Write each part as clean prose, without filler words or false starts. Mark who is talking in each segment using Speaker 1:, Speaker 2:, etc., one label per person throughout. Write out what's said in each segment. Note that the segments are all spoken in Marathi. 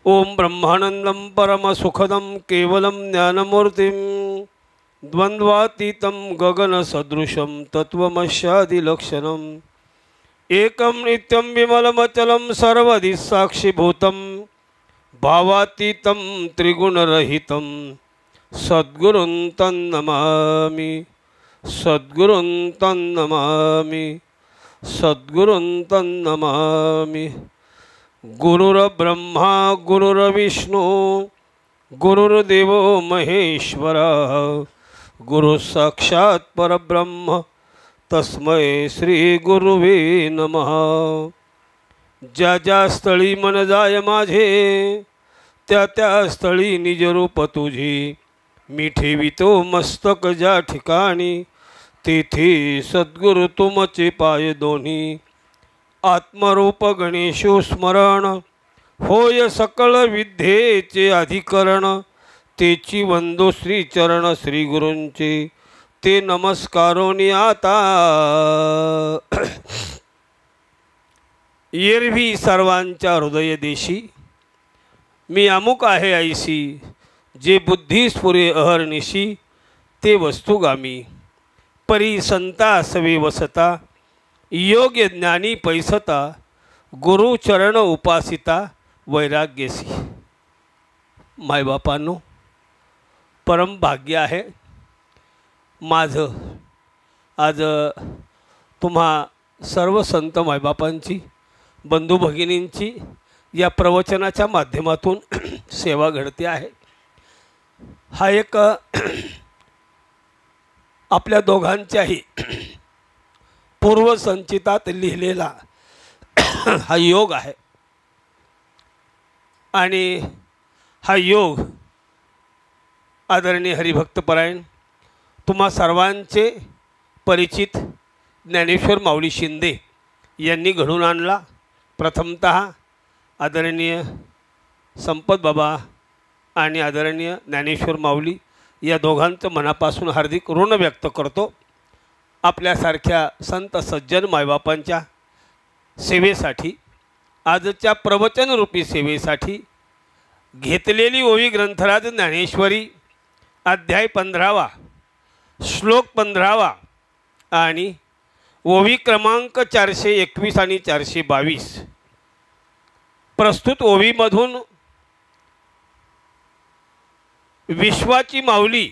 Speaker 1: ओम ब्रह्मानंदं परमसुखदं केवलं ज्ञानमूर्तिं द्वन्द्वातीतं गगनसदृशं तत्त्वमस्यादिलक्षणम् एकं नित्यं विमलमचलं सर्वदि साक्षिभूतं भावातीतं त्रिगुणरहितं सद्गुरुं तन्नमामि सद्गुरुं तन्नमामि सद्गुरुं तन्नमामि। गुरुर्ब्रह्मा गुरुर्विष्णु गुरुर्देवो महेश्वरा गुरु साक्षात् परब्रह्म तस्मै श्री गुरुवे नमः। ज्या ज्या स्थळी मन जाय माझे त्या त्या स्थळी निजरूप तुझे मी ठेवितो मस्तक ज्या ठिकाणी तेथे सद्गुरु तुमचे पाय दोन्ही। आत्मरूप गणेशो स्मरण होय सकळ विद्येचे अधिकरण तेची वंदो श्री चरण श्री गुरूंचे ते नमस्कारोनी आता। एरवी सर्वांच्या हृदय देशी मी अमुक आहे ऐसी जे बुद्धी स्फुरे अहर्निशी ते वस्तुगामी परी संता सवे वसता योग्य ज्ञानी पैसता गुरु चरण उपासिता वैराग्यसी। मायबापांनो परम भाग्य आहे माझं आज तुम्हा सर्व संत मायबापांची बंधू भगिनींची या प्रवचनाच्या माध्यमातून सेवा घडते आहे। हा एक आपल्या दोघांच्याही पूर्वसंचितात लिहिलेला हा योग आहे आणि हा योग आदरणीय हरिभक्तपरायण तुम्हा सर्वांचे परिचित ज्ञानेश्वर माऊली शिंदे यांनी घडून आणला। प्रथमतः आदरणीय संपत बाबा आणि आदरणीय ज्ञानेश्वर माऊली या दोघांचं मनापासून हार्दिक ऋण व्यक्त करतो। आपल्यासारख्या संत सज्जन मायबापांच्या सेवेसाठी आजच्या प्रवचनरूपी सेवेसाठी घेतलेली ओवी ग्रंथराज ज्ञानेश्वरी अध्याय 15वा श्लोक 15वा आणि ओवी क्रमांक 421 आणि 422 प्रस्तुत ओवीमधून विश्वाची माऊली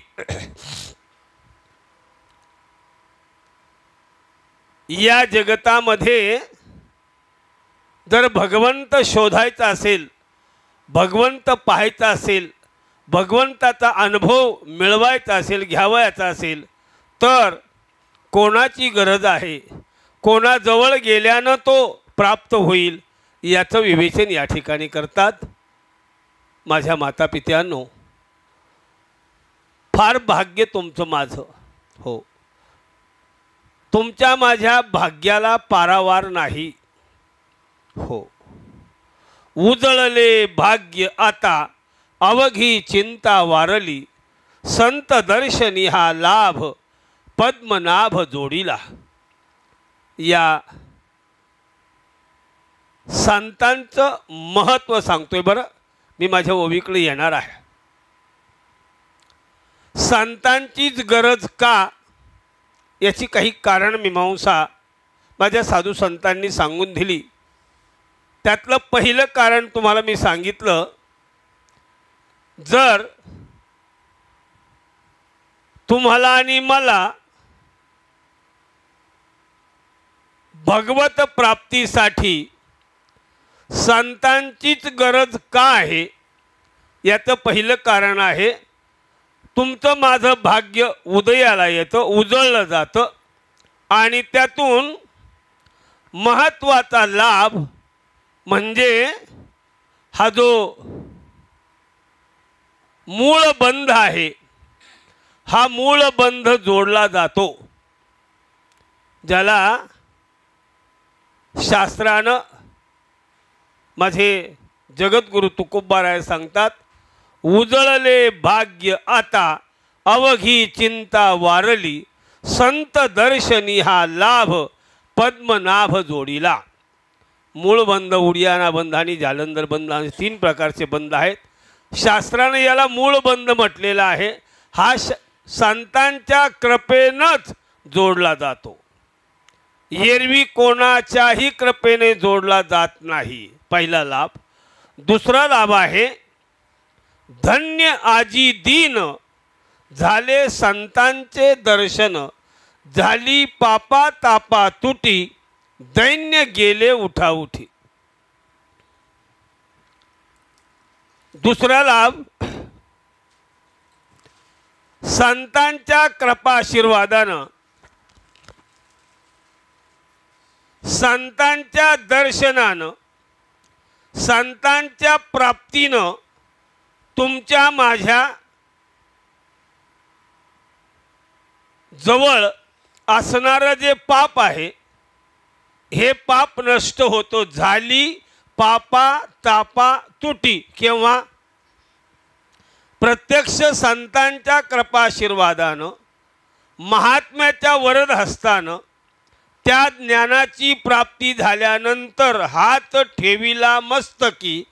Speaker 1: या जगतामध्ये जर भगवंत शोधायचा असेल भगवंत पाहायचा असेल भगवंताचा अनुभव मिळवायचा असेल घ्यावायचा असेल तर कोणाची गरज आहे कोणाजवळ गेल्यानं तो प्राप्त होईल याचं विवेचन या ठिकाणी करतात। माझ्या मातापित्यांनो फार भाग्य तुमचं माझं हो तुमच्या माझ्या भाग्याला पारावार नाही हो। उजळले भाग्य आता अवघी चिंता वारली संत दर्शनी हा लाभ पद्मनाभ जोडीला। या संतांचं महत्त्व सांगतोय बरं मी माझ्या ओवीकडे येणार आहे। संतांचीच गरज का याची काही कारण मीमांसा माझ्या साधू संतांनी सांगून दिली। त्यातलं पहिलं कारण तुम्हाला मी सांगितलं जर तुम्हाला आणि मला भगवत प्राप्तीसाठी संतांचीच गरज का आहे याचं पहिलं कारण आहे तुमचं माझं भाग्य उदयाला येतं उजळलं जातं आणि त्यातून महत्त्वाचा लाभ म्हणजे हा जो मूळ बंध आहे हा मूळ बंध जोडला जातो ज्याला शास्त्रानं माझे जगद्गुरु तुकोबाराय सांगतात उजळले भाग्य आता अवघी चिंता वारली संत दर्शनी हा लाभ पद्मनाभ जोडीला। मूळ बंध, उडियाना बंध आणि जालंधर बंध असे 3 प्रकारचे बंध आहेत. शास्त्राने याला मूळ बंध म्हटलेला आहे. हा संतांच्या कृपेनंच जोडला जातो, एरवी कोणाच्याही कृपेने जोडला जात नाही. पहिला लाभ. दुसरा लाभ आहे धन्य आजी दीन झाले संतांचे दर्शन, झाली पापा तापा तुटी, दैन्य गेले उठाउठी. दुसरा लाभ, संतांच्या कृपा आशीर्वादानं, संतांच्या दर्शनानं, संतांच्या प्राप्तीनं तुमच्या माझ्या जवळ असणारं जे पाप आहे हे पाप नष्ट होतो. झाली पापा तापा तुटी. केव्हा? प्रत्यक्ष संतांच्या कृपा आशीर्वादानं, महात्म्याच्या वरद हस्तानं, त्या ज्ञानाची प्राप्ती झाल्यानंतर हात ठेविला मस्तकी,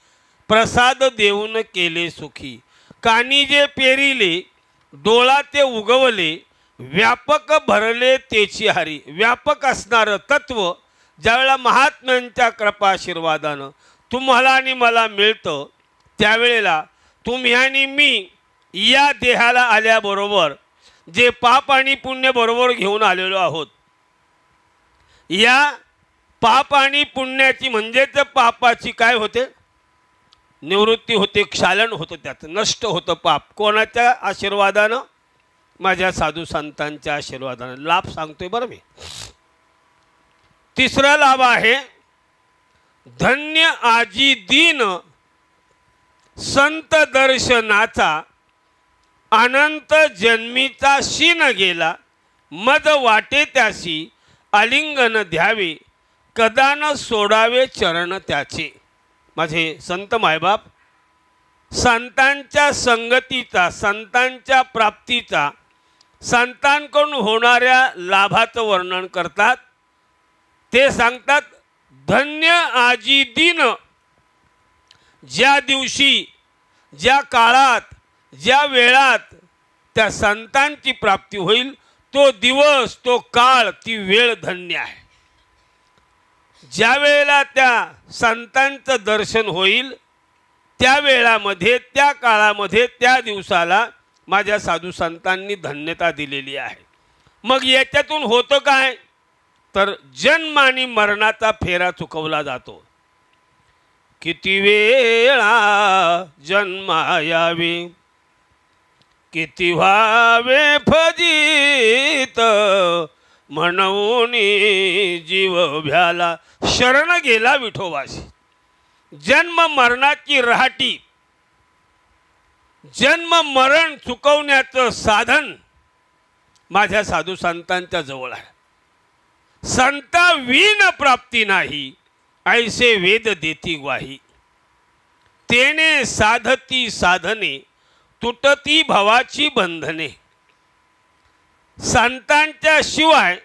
Speaker 1: प्रसाद देऊन केले सुखी. कानी जे पेरिले, डोळा ते उगवले, व्यापक भरले तेची हरी. व्यापक असणारं तत्व ज्यावेळेला महात्म्यांच्या कृपा आशीर्वादानं तुम्हाला आणि मला मिळतं, त्यावेळेला तुम्ही आणि मी या देहाला आल्याबरोबर जे पाप आणि पुण्य बरोबर घेऊन आलेलो आहोत, या पाप आणि पुण्याची म्हणजेच पापाची काय होते? निवृत्ती होते, क्षालन होतं, त्याचं नष्ट होतं पाप. कोणाच्या आशीर्वादानं? माझ्या साधू संतांच्या आशीर्वादानं. लाभ सांगतोय बरं मी. तिसरा लाभ आहे धन्य आजी दीन संत दर्शनाचा, अनंत जन्मीचा शीन गेला, मज वाटे त्याशी आलिंगन द्यावे, कदा न सोडावे चरण त्याचे. माझे संत मायबाप संतांच्या संगतीचा, संतांच्या प्राप्तीचा, संतांकडून होणाऱ्या लाभाचं वर्णन करतात. ते सांगतात धन्य आजी दीन. ज्या दिवशी, ज्या काळात, ज्या वेळात त्या संतांची प्राप्ती होईल, तो दिवस, तो काळ, ती वेळ धन्य आहे. ज्या वेळेला त्या संतांचं दर्शन होईल, त्या वेळामध्ये, त्या काळामध्ये, त्या दिवसाला माझ्या साधू संतांनी धन्यता दिलेली आहे. मग याच्यातून होतं काय? तर जन्म आणि मरणाचा फेरा चुकवला जातो. किती वेळा जन्मायावे, किती व्हावे फजित, म्हणून जीव भ्याला शरण गेला विठोबाशी. जन्म मरणाची रहाटी, जन्म मरण चुकवण्याचं साधन माझ्या साधू संतांच्या जवळ आहे. संता विन प्राप्ती नाही, ऐसे वेद देती ग्वाही. तेने साधती साधने, तुटती भवाची बंधने. संतांच्या शिवाय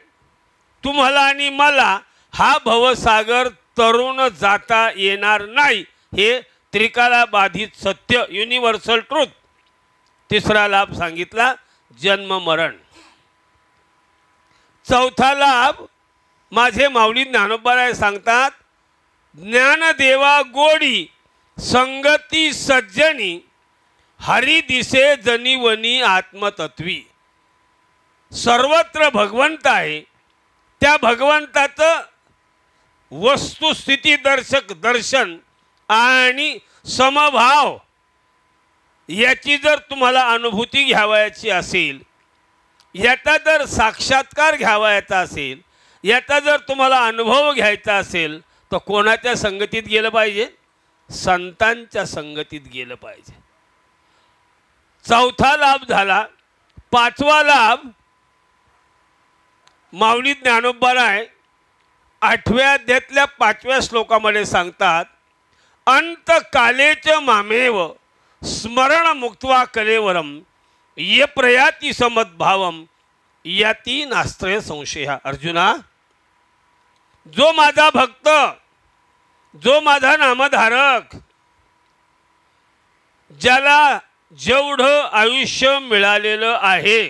Speaker 1: तुम्हाला आणि मला हा भवसागर तरुण जाता येणार नाही. हे त्रिकालाबाधित सत्य, युनिव्हर्सल ट्रूथ. तिसरा लाभ सांगितला जन्म मरण. चौथा लाभ माझे माऊली ज्ञानोबाराय सांगतात ज्ञानदेवा गोडी, संगती सज्जनी, हरी दिसे जनिवनी आत्मतत्वी. सर्वत्र भगवंत आहे, त्या भगवंताचं वस्तुस्थिती दर्शक दर्शन आणि समभाव याची जर तुम्हाला अनुभूती घ्यावयाची असेल, याचा जर साक्षात्कार घ्यावयाचा असेल, याचा जर तुम्हाला अनुभव घ्यायचा असेल, तर कोणाच्या संगतीत गेलं पाहिजे? संतांच्या संगतीत गेलं पाहिजे. चौथा लाभ झाला. पाचवा लाभ माऊली ज्ञानोबाराय 8व्या अध्यायातल्या 5व्या श्लोकामध्ये सांगतात अंत कालेच मामेव स्मरण मुक्त्वा कलेवरम ये प्रयाती समद्भावम याती नास्त्रय संशय. अर्जुना, जो माझा भक्त जो माझा नामधारक, ज्याला जेवढं आयुष्य मिळालेलं आहे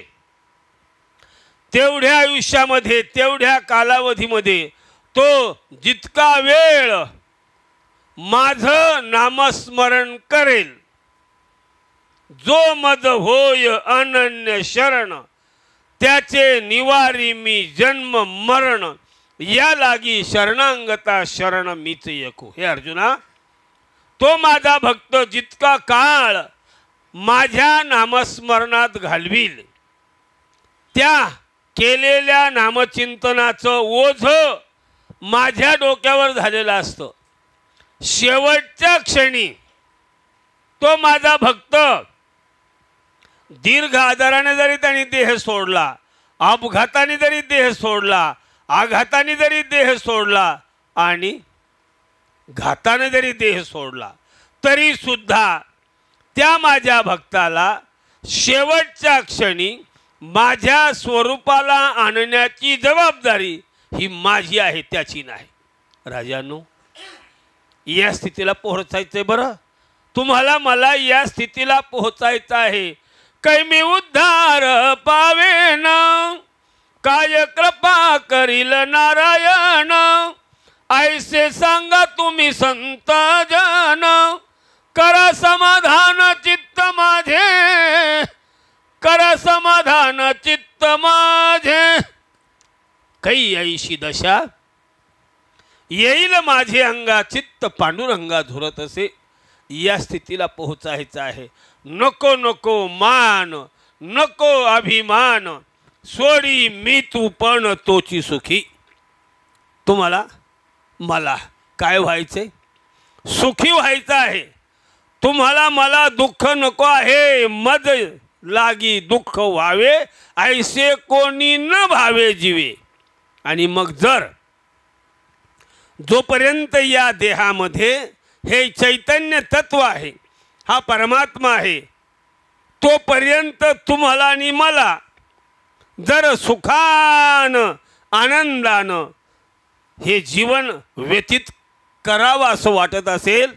Speaker 1: तेवढ्या आयुष्यामध्ये, तेवढ्या कालावधीमध्ये तो जितका वेळ माझं नामस्मरण करेल, जो मद होय अनन्य शरण, त्याचे निवारी मी जन्म मरण, या लागी शरणांगता शरण मीच ऐकू. हे अर्जुना, तो माझा भक्त जितका काळ माझ्या नामस्मरणात घालवील, त्या केलेल्या नामचिंतनाचं ओझ माझ्या डोक्यावर झालेलं असतं. शेवटच्या क्षणी तो माझा भक्त दीर्घ आजाराने जरी त्याने देह सोडला, अपघाताने जरी देह सोडला, आघाताने जरी देह सोडला आणि घाताने जरी देह सोडला, तरी सुद्धा त्या माझ्या भक्ताला शेवटच्या क्षणी माझ्या स्वरूपाला आणण्याची जबाबदारी ही माझी आहे, त्याची नाही. राजांनो, या स्थितीला पोहोचायचंय बरं. तुम्हाला मला या स्थितीला पोहोचायचं आहे. कैमी उद्धार पावेन, काय कृपा करील नारायण, ऐसे सांगा तुम्ही संत जन, करा समाधान चित्त माझे, करा समाधान चित्त माझे. काही ऐशी दशा येईल माझे अंगा, चित्त पांडुरंगा झुरत असे. या स्थितीला पोहोचायचं आहे. नको नको मान, नको अभिमान, सोडी मी तू पण तोची सुखी. तुम्हाला मला काय व्हायचंय? सुखी व्हायचं आहे. तुम्हाला मला दुःख नको आहे. मद लागी दुःख व्हावे, ऐसे कोणी न भावे जीवे. आणि मग जर जोपर्यंत या देहामध्ये हे चैतन्य तत्व आहे, हा परमात्मा आहे, तोपर्यंत तुम्हाला आणि मला जर सुखानं आनंदानं हे जीवन व्यतीत करावं असं वाटत असेल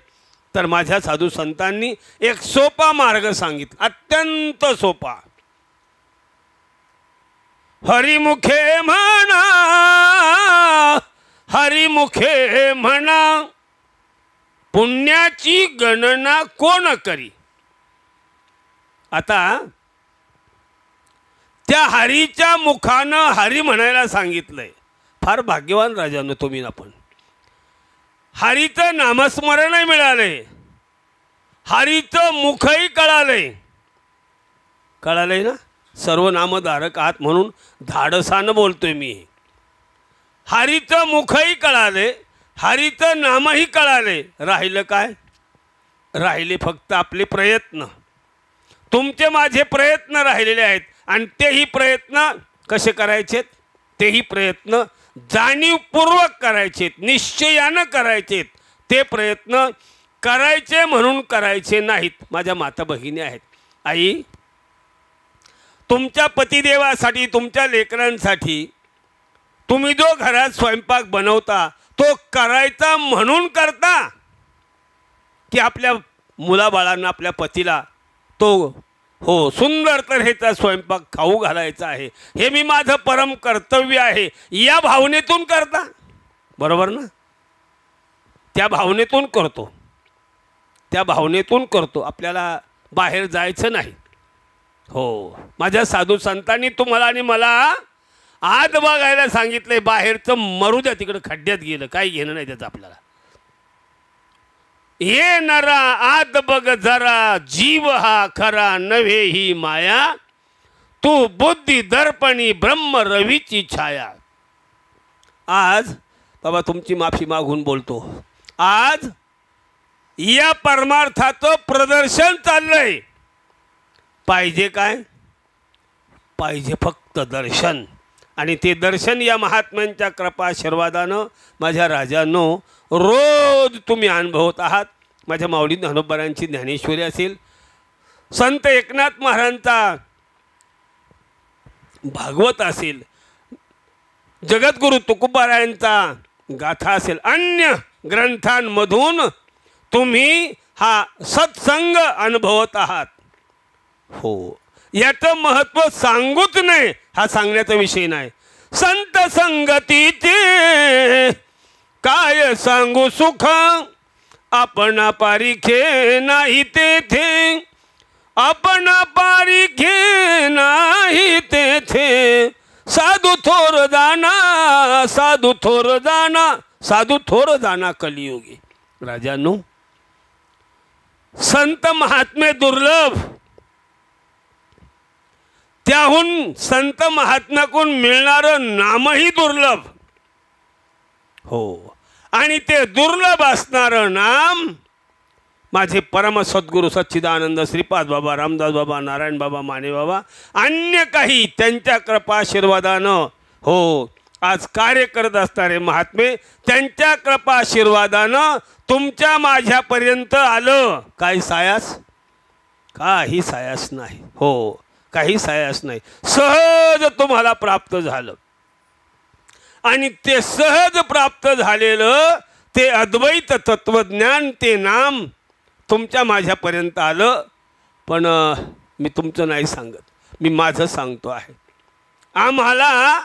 Speaker 1: तर माझ्या साधू संतांनी एक सोपा मार्ग सांगितला, अत्यंत सोपा. हरिमुखे म्हणा, हरिमुखे म्हणा, पुण्याची गणना कोण करी. आता त्या हरीच्या मुखानं हरी म्हणायला सांगितलंय. फार भाग्यवान राजांनो तुम्ही. आपण हरीचं नामस्मरणही मिळालंय, हरीचं मुखही कळालंय. कळालंय ना? सर्व नामधारक आहात म्हणून धाडसानं बोलतोय मी. हरीचं मुखही कळाले, हरीचं नामही कळाले. राहिलं काय? राहिले फक्त आपले प्रयत्न. तुमचे माझे प्रयत्न राहिलेले आहेत. आणि तेही प्रयत्न कसे करायचेत? तेही प्रयत्न जाणीवपूर्वक करायचेत, निश्चयानं करायचेत. ते प्रयत्न करायचे म्हणून करायचे नाहीत. माझ्या माता भगिनी आहेत. आई, तुमच्या पतिदेवासाठी, तुमच्या लेकरांसाठी तुम्ही जो घरात स्वयंपाक बनवता तो करायचा म्हणून करता की आपल्या मुलाबाळांना, आपल्या पतीला तो हो सुंदर तऱ्हेचा स्वयंपाक खाऊ घालायचा आहे, हे मी माझं परम कर्तव्य आहे, या भावनेतून करता? बरोबर ना? त्या भावनेतून करतो, त्या भावनेतून करतो. आपल्याला बाहेर जायचं नाही. हो, माझ्या साधू संतांनी तुम्हाला आणि मला आत बघायला सांगितलंय. बाहेरचं मरू द्या, तिकडं खड्ड्यात गेलं, काही घेणं नाही त्याचं आपल्याला. ये नरा आत बघ जरा, जीव हा खरा नव्हे ही माया, तू बुद्धी दर्पणी ब्रह्म रवीची छाया. आज बाबा तुमची माफी मागून बोलतो. आज या परमार्थाचं प्रदर्शन चाललंय. पाहिजे काय? पाहिजे फक्त दर्शन. आणि ते दर्शन या महात्म्यांच्या कृपा आशीर्वादानं माझ्या राजांनो रोज तुम्ही अनुभवत आहात. माझ्या माऊली ज्ञानोबारांची ज्ञानेश्वरी असेल, संत एकनाथ महाराजांचा भागवत असेल, जगद्गुरु तुकोबारायांचा गाथा असेल, अन्य ग्रंथांमधून तुम्ही हा सत्संग अनुभवत आहात. हो, याचं महत्त्व सांगूच नाही हा सांगण्याचा विषय नाही. संत संगतीचे काय सांगू सुख, आपण पारिखे नाही तेथे, आपण पारिखे नाही तेथे. साधू थोर जाना, साधू थोर जाना, साधू थोर जाना कलियुगी. राजांनो, संत महात्मे दुर्लभ, त्याहून संत महात्म्याकडून मिळणारं नामही दुर्लभ. हो, आणि ते दुर्लभ असणारं नाम माझे परम सद्गुरू सच्चिदानंद श्रीपाद बाबा, रामदास बाबा, नारायण बाबा, माने बाबा, अन्य काही त्यांच्या कृपा आशीर्वादानं हो आज कार्य करत असणारे महात्मे, त्यांच्या कृपा आशीर्वादानं तुमच्या माझ्यापर्यंत आलं. काही सायास, काही सायास नाही. हो, काही सायास नाही. सहज तुम्हाला प्राप्त झालं. आणि ते सहज प्राप्त झालेलं ते अद्वैत तत्वज्ञान, ते नाम तुमच्या माझ्यापर्यंत आलं. पण मी तुमचं नाही सांगत, मी माझं सांगतो आहे. आम्हाला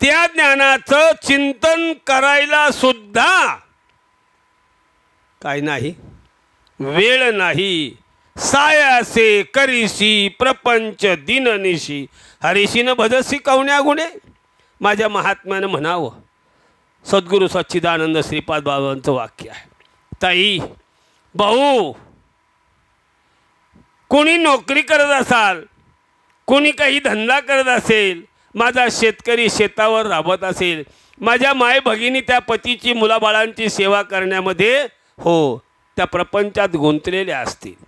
Speaker 1: त्या ज्ञानाचं चिंतन करायला सुद्धा काय नाही, वेळ नाही. सायासे करीसी प्रपंच दिननिशी, हरीशीन भजसी कवण्या गुणे. माझ्या महात्म्यानं म्हणावं, सद्गुरू सच्चिदानंद श्रीपाद बाबांचं वाक्य आहे. ताई, भाऊ, कोणी नोकरी करत असाल, कोणी काही धंदा करत असेल, माझा शेतकरी शेतावर राबत असेल, माझ्या माय भगिनी त्या पतीची मुलाबाळांची सेवा करण्यामध्ये हो त्या प्रपंचात गुंतलेल्या असतील.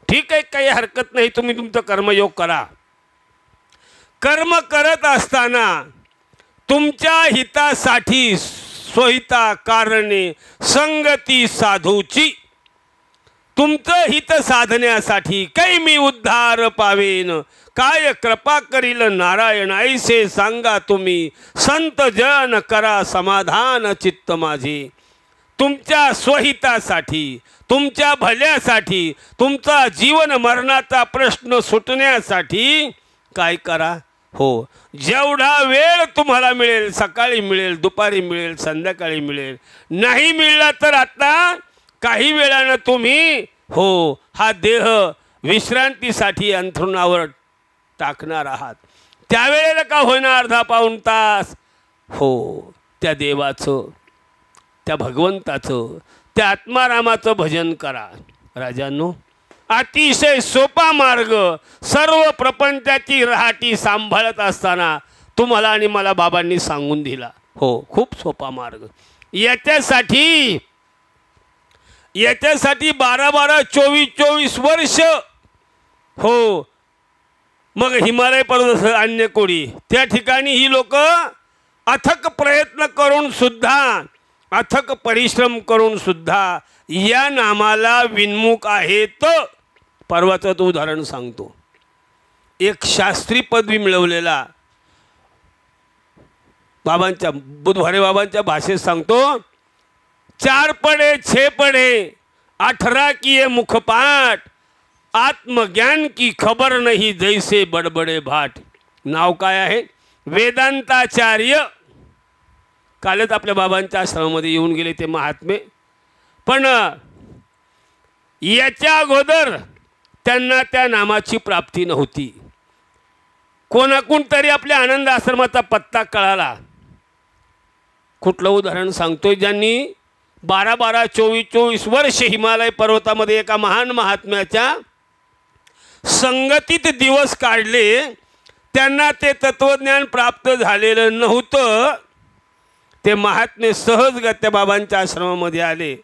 Speaker 1: ठीक आहे, काही हरकत नाही, तुम्ही तुमचं कर्मयोग करा. कर्म करत असताना तुमच्या हितासाठी स्वहिता कारणे संगती साधूची, तुमचं हित साधण्यासाठी काही मी उद्धार पावेन, काय कृपा करील नारायण ऐसे सांगा तुम्ही, संत जन करा समाधान चित्त माझे. तुमच्या स्वहितासाठी, तुमच्या भल्यासाठी, तुमचा जीवन मरणाचा प्रश्न सुटण्यासाठी काय करा. हो, जेवढा वेळ तुम्हाला मिळेल, सकाळी मिळेल, दुपारी मिळेल, संध्याकाळी मिळेल, नाही मिळला तर आता काही वेळानं तुम्ही हो हा देह विश्रांतीसाठी अंथरुणावर टाकणार आहात. त्यावेळेला का होईना अर्धा पाऊण तास हो त्या देवाचं, त्या भगवंताचं, त्या आत्मारामाचं भजन करा. राजांनो, अतिशय सोपा मार्ग, सर्व प्रपंचाची रहाटी सांभाळत असताना तुम्हाला आणि मला बाबांनी सांगून दिला. हो, खूप सोपा मार्ग. याच्यासाठी 12-12, 24-24 वर्ष हो, मग हिमालय पर्वत, अन्य कोणी त्या ठिकाणी ही लोक अथक प्रयत्न करून सुद्धा, अथक परिश्रम करून सुद्धा या नामाला विन्मुख आहेत. परवाचं उदाहरण सांगतो. एक शास्त्री पदवी मिळवलेला बाबांच्या, बुधवारे बाबांच्या भाषेत सांगतो, 4 पढ़े 6 पढ़े 18 किए मुखपाठ, आत्मज्ञान की खबर नहीं जैसे बड़बड़े भाट. नाव काय आहे? वेदांताचार्य. कालच आपल्या बाबांच्या आश्रमामध्ये येऊन गेले ते महात्मे. पण याच्या अगोदर त्यांना त्या नामाची प्राप्ती नव्हती. कोणाकून तरी आपल्या आनंद आश्रमाचा पत्ता कळाला. कुठलं उदाहरण सांगतोय? ज्यांनी 12-12, 24-24 वर्ष हिमालय पर्वतामध्ये एका महान महात्म्याच्या संगतीत दिवस काढले, त्यांना ते तत्वज्ञान प्राप्त झालेलं नव्हतं. ते महात्मे सहजगत्या बाबांच्या आश्रमामध्ये आले.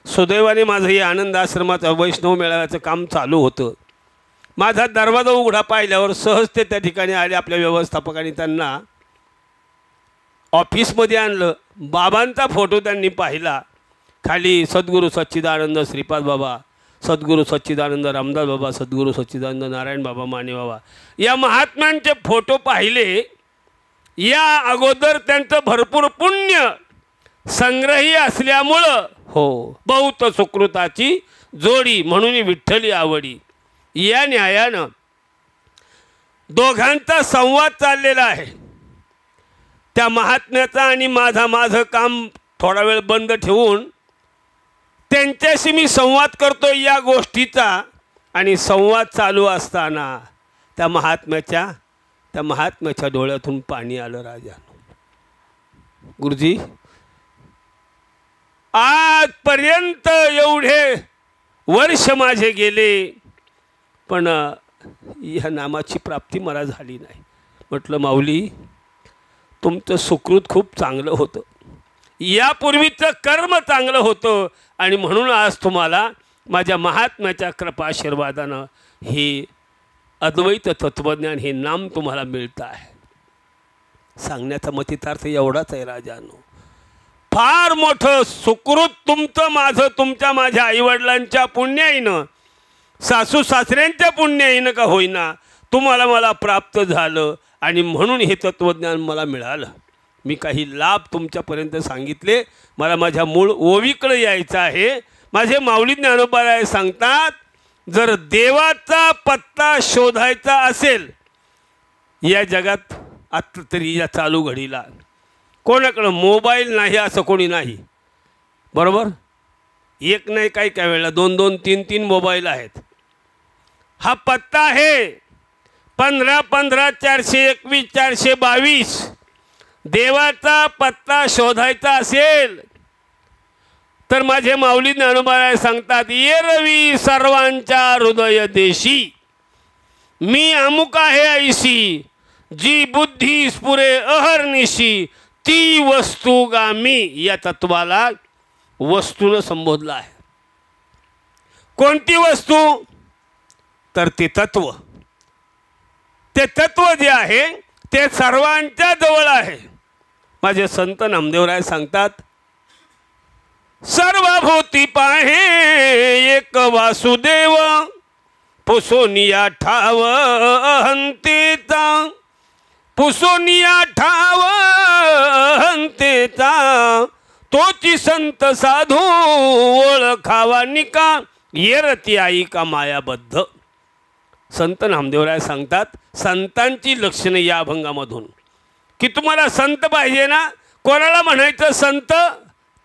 Speaker 1: सुदैवाने माझं हे आनंद आश्रमाचं वैष्णव मेळाव्याचं काम चालू होतं. माझा दरवाजा उघडा पाहिल्यावर सहज ते त्या ठिकाणी आले. आपल्या व्यवस्थापकांनी त्यांना ऑफिसमध्ये आणलं. बाबांचा फोटो त्यांनी पाहिला. खाली सद्गुरू सच्चिदानंद श्रीपाद बाबा, सद्गुरू सच्चिदानंद रामदास बाबा, सद्गुरू सच्चिदानंद नारायण बाबा, माने बाबा, या महात्म्यांचे फोटो पाहिले. या अगोदर त्यांचं भरपूर पुण्य संग्रही असल्यामुळं हो बहुत सुकृताची जोडी म्हणून विठ्ठली आवडी. या न्यायानं दोघांचा संवाद चाललेला आहे. त्या महात्म्याचा आणि माझं काम थोडा वेळ बंद ठेवून त्यांच्याशी मी संवाद करतो या गोष्टीचा. आणि संवाद चालू असताना त्या महात्म्याच्या डोळ्यातून पाणी आलं. राजानो, गुरुजी आजपर्यंत एवढे वर्ष माझे गेले पण या नामाची प्राप्ती मला झाली नाही. म्हटलं माऊली, तुमचं सुकृत खूप चांगलं होतं, यापूर्वीचं कर्म चांगलं होतं आणि म्हणून आज तुम्हाला माझ्या महात्म्याच्या कृपाशीर्वादानं हे अद्वैत तत्वज्ञान हे नाम तुम्हाला मिळतं आहे. सांगण्याचा मतितार्थ एवढाच आहे राजानो. फार मोठं सुकृत तुमचं माझं तुमच्या माझ्या आईवडिलांच्या पुण्याईनं, सासू सासऱ्यांच्या पुण्याईनं का होईना तुम्हाला मला प्राप्त झालं आणि म्हणून हे तत्वज्ञान मला मिळालं. मी काही लाभ तुमच्यापर्यंत सांगितले. मला माझ्या मूळ ओवीकडे यायचं आहे. माझे माऊली ज्ञानोबा सांगतात, जर देवाचा पत्ता शोधायचा असेल या जगात आत्ता तरी या चालू घडीला कोणाकडं मोबाईल नाही असं कोणी नाही, बरोबर? एक नाही काही काही वेळेला 2-2, 3-3 मोबाईल आहेत. हा पत्ता आहे 15-15, 421, 422. देवाचा पत्ता शोधायचा असेल तर माझे माऊली ज्ञानोबा सांगतात, एरवी सर्वांच्या हृदय देशी मी अमुक आहे ऐशी, जी बुद्धी स्फुरे अहर्निशी ती वस्तुगामी. या तत्वाला वस्तूनं संबोधलं आहे. कोणती वस्तू? तर ते तत्व. ते तत्व जे आहे ते सर्वांच्या जवळ आहे. माझे संत नामदेवराय सांगतात, सर्वभूती पाहे एक वासुदेव, पुसोनिया ठाव अहंतेचा, पुसोनिया ठाव अहंतेचा, तोची संत साधू ओळखावा निका, येरती आई का मायाबद्ध. संत नामदेवराय सांगतात, संतांची लक्षणे या अभंगामधून की तुम्हाला संत पाहिजे ना, कोणाला म्हणायचं संत,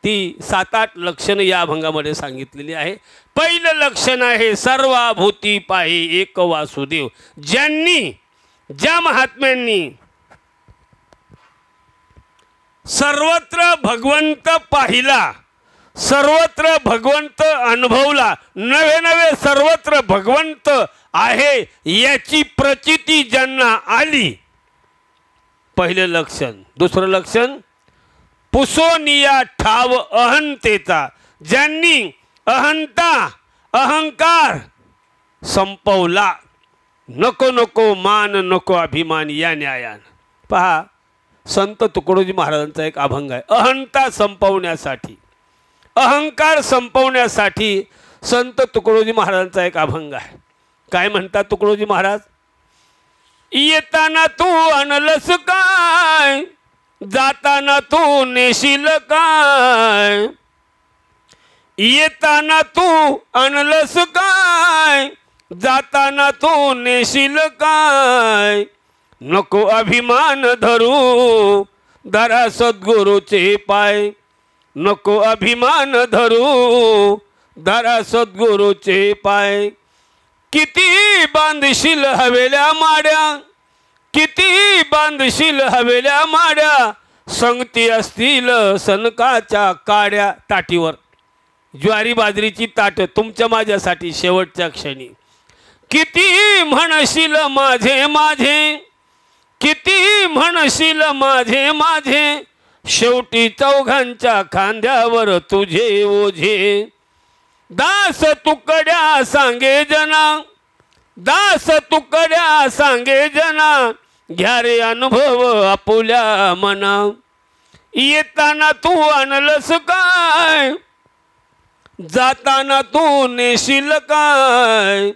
Speaker 1: ती 7-8 लक्षणं या अभंगामध्ये सांगितलेली आहे. पहिलं लक्षण आहे सर्वभूती पाहे एक वासुदेव. ज्या महात्म्यांनी सर्वत्र भगवंत पाहिला, सर्वत्र भगवंत अनुभवला, नवे नवे सर्वत्र भगवंत आहे याची प्रचिती ज्यांना आली, पहिलं लक्षण. दुसरं लक्षण पुसोनिया ठाव अहंतेचा. ज्यांनी अहंकार संपवला, नको नको मान नको अभिमान या न्यायान. पहा, संत तुकडोजी महाराजांचा एक अभंग आहे. अहंता संपवण्यासाठी, अहंकार संपवण्यासाठी संत तुकडोजी महाराजांचा एक अभंग आहे. काय म्हणतात तुकडोजी महाराज? येताना तू आणलंस काय, जाताना तू नेशील काय, येताना तू आणलंस काय, जाताना तू नेशील काय, नको अभिमान धरू धरा सद्गुरूचे पाय, नको अभिमान धरू धरा सद्गुरूचे पाय. किती बांधशील हवेल्या माड्या, किती बांधशील हवेल्या माड्या, संगती असतील सनकाच्या काड्या. ताटीवर ज्वारी बाजरीची ताट तुमच्या माझ्यासाठी शेवटच्या क्षणी. किती म्हणशील माझे माझे, किती म्हणशील माझे माझे, शेवटी चौघांच्या खांद्यावर तुझे ओझे. दास तुकड्या सांगे जना, दास तुकड्या सांगे जना, घ्या रे अनुभव आपुल्या मना. येताना तू आणलंस काय, जाताना तू नेशील काय,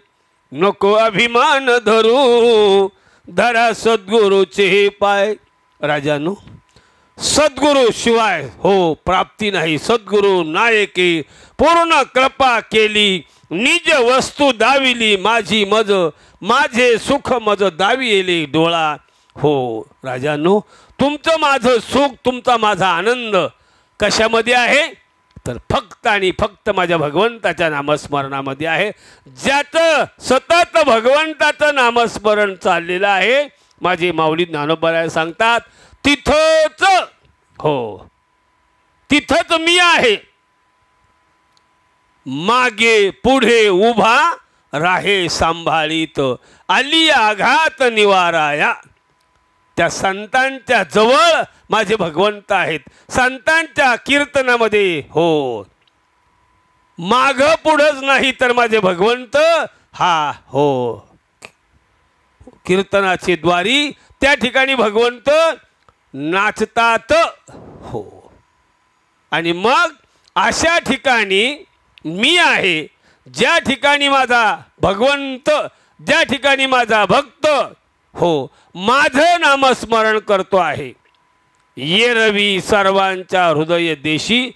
Speaker 1: नको अभिमान धरू धरा सद्गुरूचे पाय. राजानो, सद्गुरु शिवाय हो प्राप्ती नाही. सद्गुरु नायके पूर्ण कृपा केली, निज वस्तू दाविली माझी मज, माझे सुख मज दावी येले डोळा. हो राजांनो, तुमचं माझं सुख, तुमचा माझा आनंद कशामध्ये आहे तर फक्त आणि फक्त माझ्या भगवंताच्या नामस्मरणामध्ये आहे. ज्याचं सतत भगवंताचं नामस्मरण चाललेलं आहे, माझे माऊली ज्ञानोबा सांगतात, तिथंच हो तिथंच मी आहे. मागे पुढे उभा राहे सांभाळीत, आली आघात निवाराया. त्या संतांच्या जवळ माझे भगवंत आहेत. संतांच्या कीर्तनामध्ये हो माग पुढंच नाही तर माझे भगवंत हा हो कीर्तनाचे द्वारी त्या ठिकाणी भगवंत नाचतात. हो आणि मग अशा ठिकाणी मी आहे, ज्या ठिकाणी माझा भगवंत, ज्या ठिकाणी माझा भक्त हो माझं नामस्मरण करतो आहे. ये रवी सर्वांच्या हृदय देशी,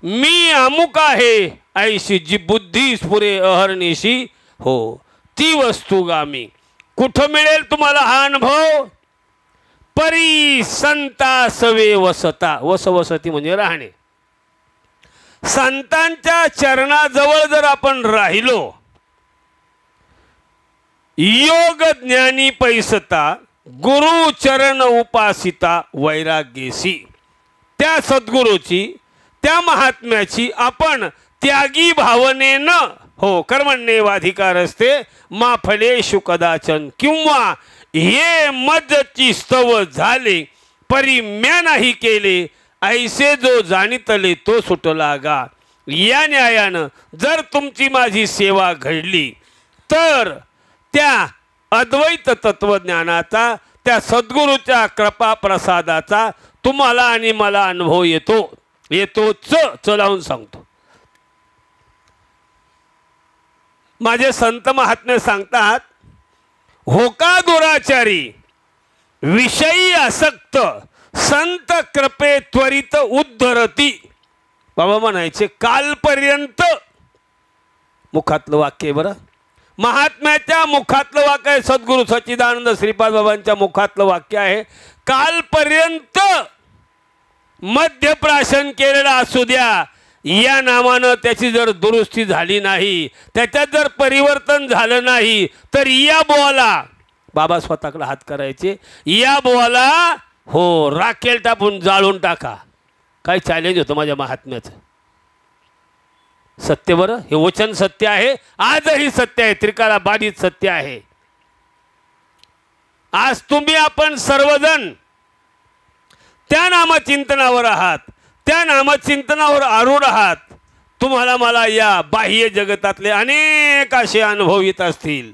Speaker 1: मी अमुक आहे ऐशी जी बुद्धी स्फुरे अहर्निशी. हो ती वस्तू गामी. कुठं मिळेल तुम्हाला हा अनुभव? परी संता सवे वसता. वसवसती म्हणजे राहणे. संतांच्या चरणाजवळ जर आपण राहिलो, योग ज्ञानी पैसता गुरु चरण उपासिता वैराग्यसी. त्या सद्गुरूची, त्या महात्म्याची आपण त्यागी भावनेनं हो कर्मण्येवाधिकार असते मा फलेषु कदाचन. किंवा हे मजची स्तव झाले परी म्या नाही केले, ऐसे जो जाणितले तो सुटला गा. या न्यायानं जर तुमची माझी सेवा घडली तर त्या अद्वैत तत्वज्ञानाचा, त्या सद्गुरूच्या कृपा प्रसादाचा तुम्हाला आणि मला अनुभव येतोच. चलावून सांगतो. माझे संत महात्मे सांगतात, होका दुराचारी विषयी आसक्त संत कृपे त्वरित उद्धरती. बाबा म्हणायचे कालपर्यंत, मुखातलं वाक्य बरं, महात्म्याच्या मुखातलं वाक्य आहे, सद्गुरू सच्चिदानंद श्रीपाद बाबांच्या मुखातलं वाक्य आहे. कालपर्यंत मध्यप्राशन केलेलं असू द्या, या नामानं त्याची जर दुरुस्ती झाली नाही, त्याच्यात जर परिवर्तन झालं नाही तर या बोला, बाबा स्वतःकडे हात करायचे, या बोला हो राखेल टाकून जाळून टाका. काय चॅलेंज होतं माझ्या महात्म्याचं. सत्य बरं, हे वचन सत्य आहे, आजही सत्य आहे, त्रिकाला बाधित सत्य आहे. आज तुम्ही आपण सर्वजण त्या नामचिंतनावर आहात, त्या नामचिंतनावर आरूढ आहात. तुम्हाला मला या बाह्य जगतातले अनेक असे अनुभव येत असतील,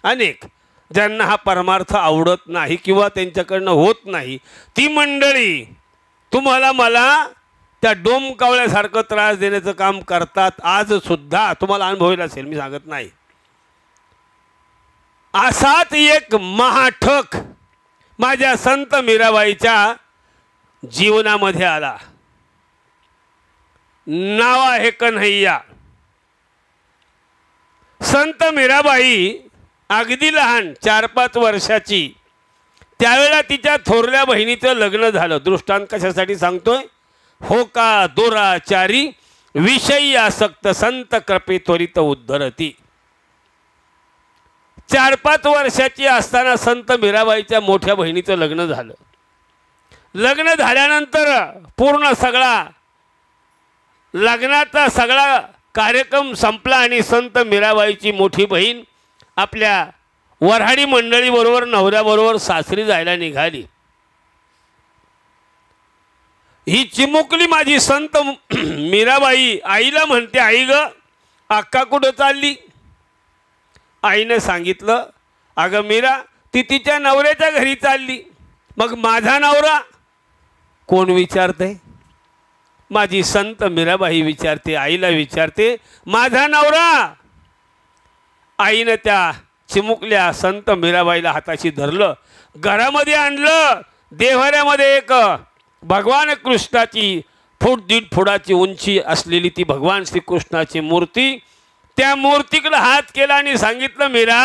Speaker 1: अनेक ज्यांना हा परमार्थ आवडत नाही किंवा त्यांच्याकडनं होत नाही, ती मंडळी तुम्हाला मला त्या डोमकावळ्यासारखं त्रास देण्याचं काम करतात. आज सुद्धा तुम्हाला अनुभवला असेल, मी सांगत नाही. असाच एक महाठक माझ्या संत मीराबाईच्या जीवनामध्ये आला. नाव आहे कन्हैया. संत मीराबाई अगदी लहान 4-5 वर्षाची, त्यावेळेला तिच्या थोरल्या बहिणीचं लग्न झालं. दृष्टांत कशासाठी सांगतोय? हो का दुराचारी विषयी आसक्त संत कृपे त्वरित उद्धरती. 4-5 वर्षाची असताना संत मीराबाईच्या मोठ्या बहिणीचं लग्न झालं. लग्न झाल्यानंतर पूर्ण सगळा लग्नाचा सगळा कार्यक्रम संपला आणि संत मीराबाईची मोठी बहीण आपल्या वऱ्हाडी मंडळीबरोबर नवऱ्याबरोबर सासरी जायला निघाली. ही चिमुकली माझी संत मीराबाई आईला म्हणते, आई ग अक्का कुठं चालली? आईने सांगितलं, अगं मीरा ती तिच्या नवऱ्याच्या घरी चालली. मग माझा नवरा कोण विचारते? माझी संत मीराबाई विचारते, आईला विचारते, माझा नवरा. आईनं त्या चिमुकल्या संत मीराबाईला हाताशी धरलं, घरामध्ये आणलं. देव्हाऱ्यामध्ये एक भगवान कृष्णाची फूट दीड फुटाची उंची असलेली ती भगवान श्रीकृष्णाची मूर्ती, त्या मूर्तीकडे हात केला आणि सांगितलं, मीरा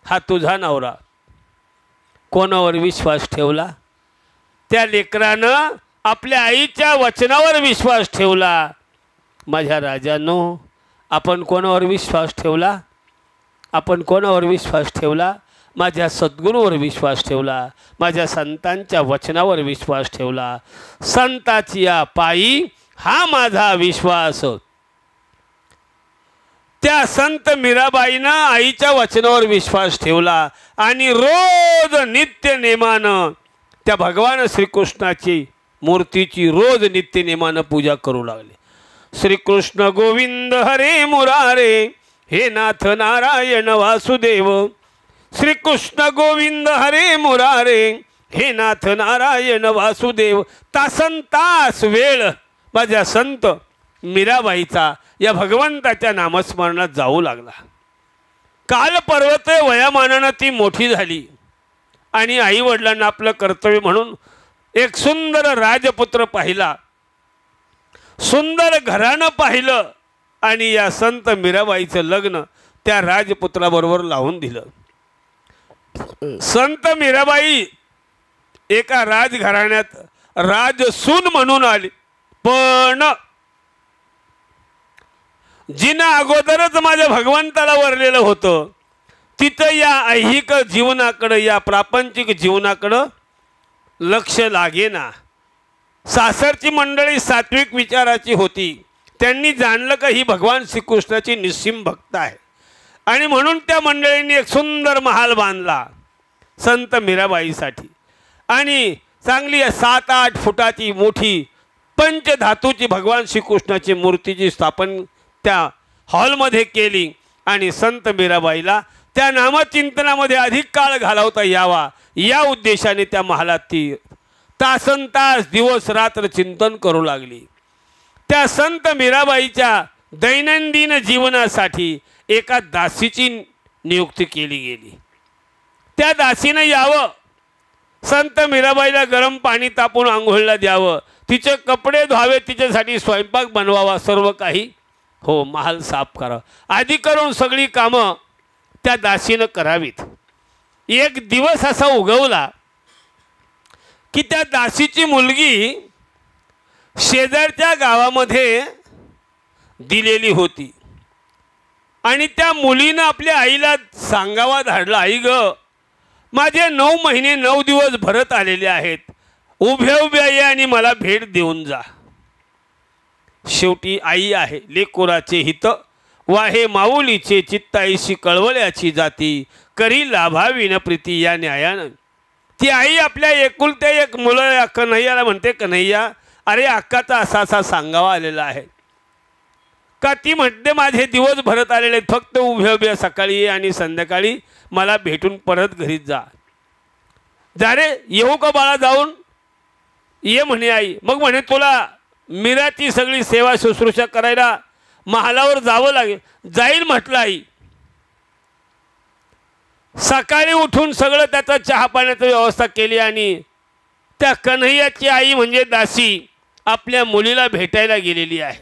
Speaker 1: हा तुझा नवरा. कोणावर विश्वास ठेवला? त्या लेकरानं आपल्या आईच्या वचनावर विश्वास ठेवला. माझ्या राजांनो, आपण कोणावर विश्वास ठेवला? आपण कोणावर विश्वास ठेवला? माझ्या सद्गुरूवर विश्वास ठेवला, माझ्या संतांच्या वचनावर विश्वास ठेवला. संताची या पायी हा माझा विश्वास. त्या संत मीराबाईनं आईच्या वचनावर विश्वास ठेवला आणि रोज नित्य नेमानं त्या भगवान श्रीकृष्णाची मूर्तीची रोज नित्य नेमानं पूजा करू लागले. श्रीकृष्ण गोविंद हरे मुरारे, हे नाथ नारायण वासुदेव. श्रीकृष्ण गोविंद हरे मुरारे, हे नाथ नारायण वासुदेव. तासन तास वेळ माझ्या संत मीराबाईचा या भगवंताच्या नामस्मरणात जाऊ लागला. काल पर्वत वयामानानं ती मोठी झाली आणि आई वडिलांना आपलं कर्तव्य म्हणून एक सुंदर राजपुत्र पाहिला, सुंदर घराणं पाहिलं आणि या संत मीराबाईचं लग्न त्या राजपुत्राबरोबर लावून दिलं. संत मीराबाई एका राजघराण्यात राजसून म्हणून आली, पण जिनं अगोदरच माझ्या भगवंताला वरलेलं होतं तिथं या ऐहिक जीवनाकडं, या प्रापंचिक जीवनाकडं लक्ष लागेना. सासरची मंडळी सात्विक विचाराची होती. त्यांनी जाणलं का ही भगवान श्रीकृष्णाची निस्सीम भक्त आहे आणि म्हणून त्या मंडळींनी एक सुंदर महाल बांधला संत मीराबाईसाठी आणि चांगली 7-8 फुटाची मोठी पंचधातूची भगवान श्रीकृष्णाची मूर्तीची स्थापन त्या हॉलमध्ये केली आणि संत मीराबाईला त्या नामचिंतनामध्ये अधिक काळ घालवता यावा या उद्देशाने त्या महालात ती तासनतास दिवस रात्र चिंतन करू लागली. त्या संत मीराबाईच्या दैनंदिन जीवनासाठी एका दासीची नियुक्ती केली गेली. त्या दासीनं यावं, संत मीराबाईला गरम पाणी तापून आंघोळीला द्यावं, तिचे कपडे धुवावे, तिच्यासाठी स्वयंपाक बनवावा, सर्व काही हो महाल साफ करावं, आधी करून सगळी कामं त्या दासीनं करावीत. एक दिवस असा उगवला की त्या दासीची मुलगी शेजारच्या गावामध्ये दिलेली होती आणि त्या मुलीनं आपल्या आईला सांगावा धाडला, आई ग माझे 9 महिने 9 दिवस भरत आलेले आहेत, उभ्या उभ्या ये आणि मला भेट देऊन जा. शेवटी आई आहे, लेकोराचे हित वाहे माऊलीचे चित्ताईशी कळवल्याची जाती, करी लाभावी न प्रीती या न्यायानं. ती आई आपल्या एकुलत्या एक मुलं कन्हैयाला म्हणते, कन्हैया अरे अक्काचा असा असा सांगावा आलेला आहे का? ती म्हणते माझे दिवस भरत आलेले आहेत, फक्त उभ्या उभ्या सकाळी ये आणि संध्याकाळी मला भेटून परत घरीच जा. जा रे, येऊ का बाळा? जाऊन ये म्हणे आई. मग म्हणे तुला मीराची सगळी सेवा शुश्रूषा करायला महालावर जावं लागेल. जाईल म्हटलं आई. सकाळी उठून सगळं त्याचा चहा पाण्याची व्यवस्था केली आणि त्या कन्हैयाची आई म्हणजे दासी आपल्या मुलीला भेटायला गेलेली आहे.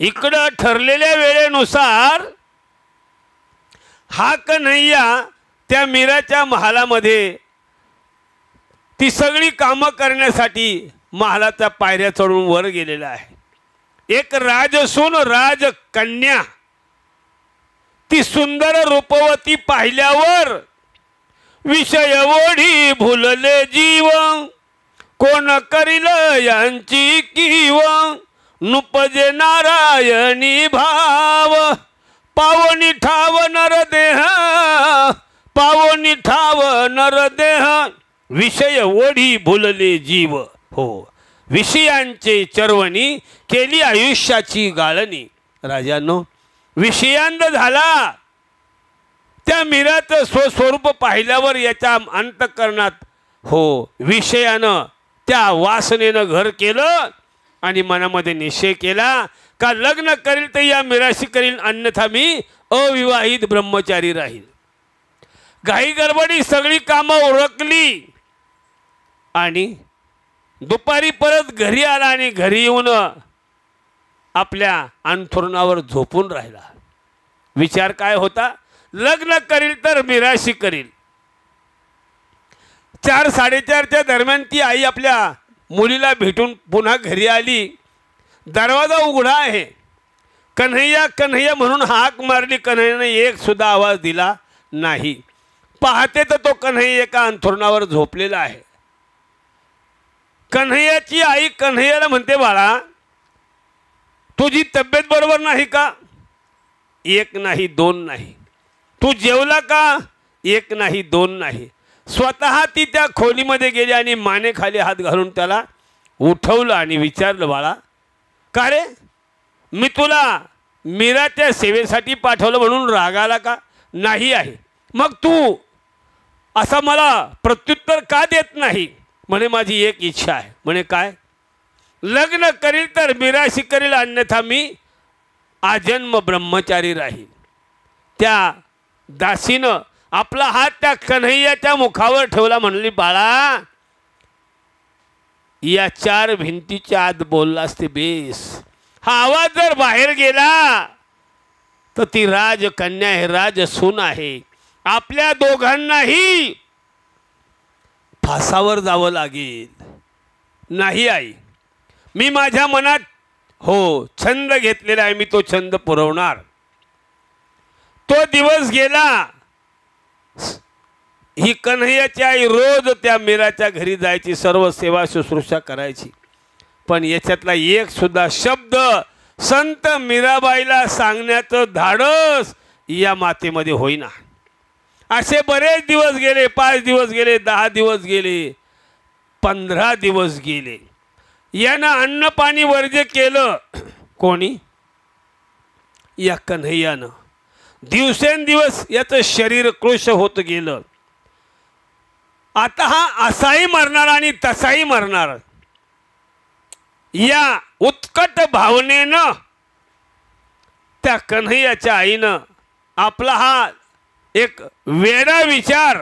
Speaker 1: इकडं ठरलेल्या वेळेनुसार हा कन्हैया त्या मीराच्या महालामध्ये ती सगळी कामं करण्यासाठी महालाच्या पायऱ्या चढून वर गेलेला आहे. एक राजसून राजकन्या ती सुंदर रूपवती पाहिल्यावर विषय ओढी भुलले जीव, कोण करील यांची कीव, नुपजे नारायणी भाव, पावनी ठाव नरदेह, पावनी ठाव नरदेह, विषय ओढी भुलले जीव. हो, विषयांचे चरवणी केली आयुष्याची गाळणी. राजांनो, विषयांध झाला. त्या मीराचं स्वस्वरूप पाहिल्यावर याच्या अंतःकरणात हो विषयानं त्या वासनेनं घर केलं आणि मनामध्ये निश्चय केला का लग्न करील तर या मीराशी करील, अन्यथा मी अविवाहित ब्रह्मचारी राहील. घाई गडबडी सगळी कामं उरकली आणि दुपारी परत घरी आला आणि घरी येऊन आपल्या अंथरुणावर झोपून राहिला. विचार काय होता? लग्न करील तर मीराशी करील. 4-4:30च्या दरम्यान ती आई आपल्या मुलीला भेटून पुन्हा घरी आली. दरवाजा उघडा आहे. कन्हैया कन्हैया म्हणून हाक मारली. कन्हैयाने एक सुद्धा आवाज दिला नाही. पाहते तर तो कन्हैया एका अंथरुणावर झोपलेला आहे. कन्हैयाची आई कन्हैयाला म्हणते, बाळा तुझी तब्येत बरोबर नाही का? एक नाही दोन नाही. तू जेवला का? एक नाही दोन नाही. स्वतः ती त्या खोलीमध्ये गेली आणि मानेखाली हात घालून त्याला उठवलं आणि विचारलं, बाळा का रे, मी तुला मीराच्या सेवेसाठी पाठवलं म्हणून रागाला का? नाही आहे. मग तू असा मला प्रत्युत्तर का देत नाही? म्हणे माझी एक इच्छा आहे. म्हणे काय? लग्न करील तर मीराशी करील, अन्यथा मी आजन्म ब्रह्मचारी राहील. त्या दासीनं आपला हात त्या कन्हैयाच्या मुखावर ठेवला. म्हणली, बाळा या 4 भिंतीच्या आत बोललास ते बेस. हा आवाज जर बाहेर गेला तर ती राजकन्या आहे, राजसून आहे. आपल्या दोघांनाही फासावर जावं लागेल. नाही आई, मी माझ्या मनात छंद घेतलेला आहे, मी तो छंद पुरवणार. तो दिवस गेला. ही कन्हैयाची आई रोज त्या मीराच्या घरी जायची, सर्व सेवा शुश्रूषा करायची. पण याच्यातला एक सुद्धा शब्द संत मीराबाईला सांगण्याचं धाडस या मातेमध्ये होईना. असे बरेच दिवस गेले. 5 दिवस गेले, 10 दिवस गेले, 15 दिवस गेले. यानं अन्न पाणी वर्ज्य केलं. कोणी? या कन्हैयानं. दिवसेंदिवस याचं शरीर कृश होत गेलं. आता हा असाही मरणार आणि तसाही मरणार. या उत्कट भावनेनं त्या कन्हैयाच्या आईनं आपला हा एक वेडा विचार,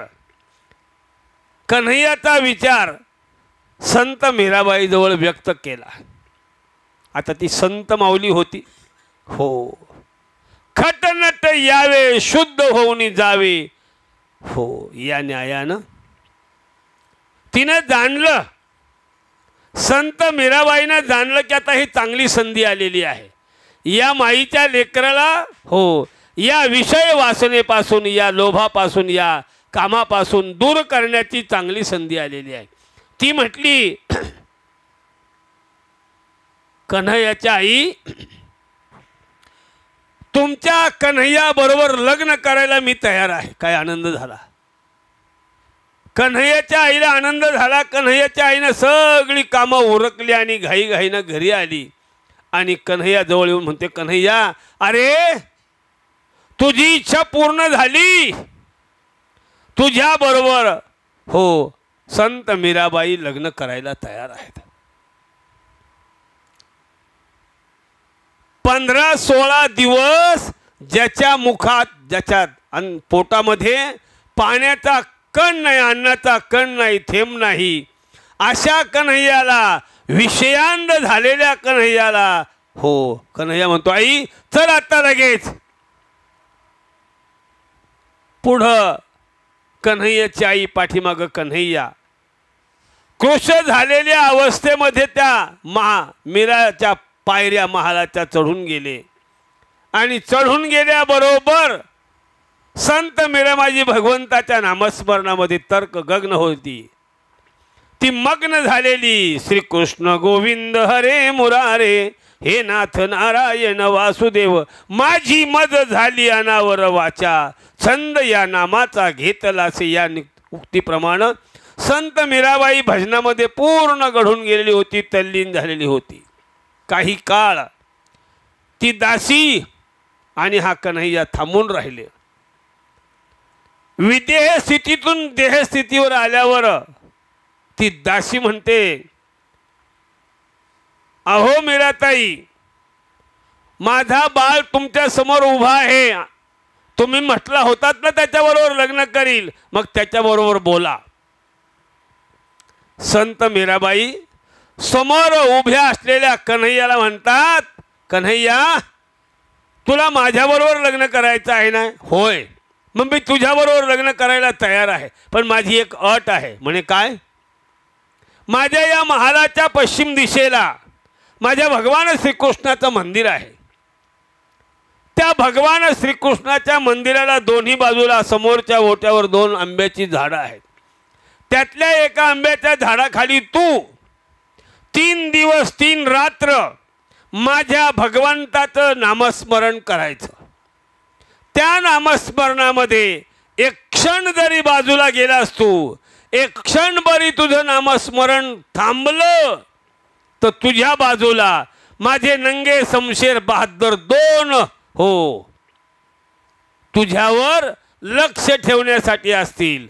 Speaker 1: कन्हैयाचा विचार संत मीराबाईजवळ व्यक्त केला. आता ती संत माऊली होती. खटनट यावे, शुद्ध होऊन जावे. या न्यायानं तिने जाणलं, संत मीराबाईनं जाणलं की आता ही चांगली संधी आलेली आहे. या माईच्या लेकराला या विषय वासनेपासून, या लोभापासून, या कामापासून दूर करण्याची चांगली संधी आलेली आहे. ती म्हटली, कन्हैयाच्या आई, तुमच्या कन्हैया बरोबर लग्न करायला मी तयार आहे. काय आनंद झाला. कन्हैयाच्या आईला आनंद झाला. कन्हैयाच्या आईनं सगळी कामं उरकली आणि घाईघाईनं घरी आली आणि कन्हैया जवळ येऊन म्हणते, कन्हैया अरे तुझी इच्छा पूर्ण झाली. तुझ्या बरोबर संत मीराबाई लग्न करायला तयार आहेत. 15-16 दिवस ज्याच्या मुखात, ज्याच्या पोटामध्ये पाण्याचा कण नाही, अन्नाचा कण नाही, थेंब नाही, अशा कन्हैयाला, विषयांध झालेल्या कन्हैयाला कन्हैया म्हणतो, आई चल आता लगेच. पुढं कन्हैयाची आई, पाठीमागं कन्हैया. कृश झालेल्या अवस्थेमध्ये त्या मीराच्या पायऱ्या महालाच्या चढून गेले आणि चढून गेल्याबरोबर संत मीराबाई भगवंताच्या नामस्मरणामध्ये तर्क गग्न होती. ती मग्न झालेली. श्रीकृष्ण गोविंद हरे मुरारे, हे नाथ नारायण वासुदेव, माझी मज झाली अनावर वाचा, छंद या नामाचा घेतलासे. या उक्तीप्रमाणे संत मीराबाई भजनामध्ये पूर्ण घडून गेलेली होती, तल्लीन झालेली होती. काही काळ ती दासी आणि हा कन्हैया थांबून राहिले. विदेह स्थितीतून देहस्थितीवर आल्यावर ती दासी म्हणते, अहो मीराताई, माझा बाळ तुमच्या समोर उभा आहे. तुम्ही म्हटला होतात ना त्याच्याबरोबर लग्न करील, मग त्याच्याबरोबर बोला. संत मीराबाई समोर उभ्या असलेल्या कन्हैयाला म्हणतात, कन्हैया तुला माझ्याबरोबर लग्न करायचं आहे ना? होय. मग मी तुझ्याबरोबर लग्न करायला तयार आहे, पण माझी एक अट आहे. म्हणे काय? माझ्या या महालाच्या पश्चिम दिशेला माझ्या भगवान श्रीकृष्णाचं मंदिर आहे. त्या भगवान श्रीकृष्णाच्या मंदिराला दोन्ही बाजूला समोरच्या ओट्यावर 2 आंब्याची झाडं आहेत. त्यातल्या एका आंब्याच्या झाडाखाली तू 3 दिवस 3 रात्र माझ्या भगवंताचं नामस्मरण करायचं. त्या नामस्मरणामध्ये एक क्षण जरी बाजूला गेलास तू, एक क्षण बरी तुझं नामस्मरण थांबलं, तर तुझ्या बाजूला माझे नंगे शमशेर बहादर 2 हो तुझ्यावर लक्ष ठेवण्यासाठी असतील.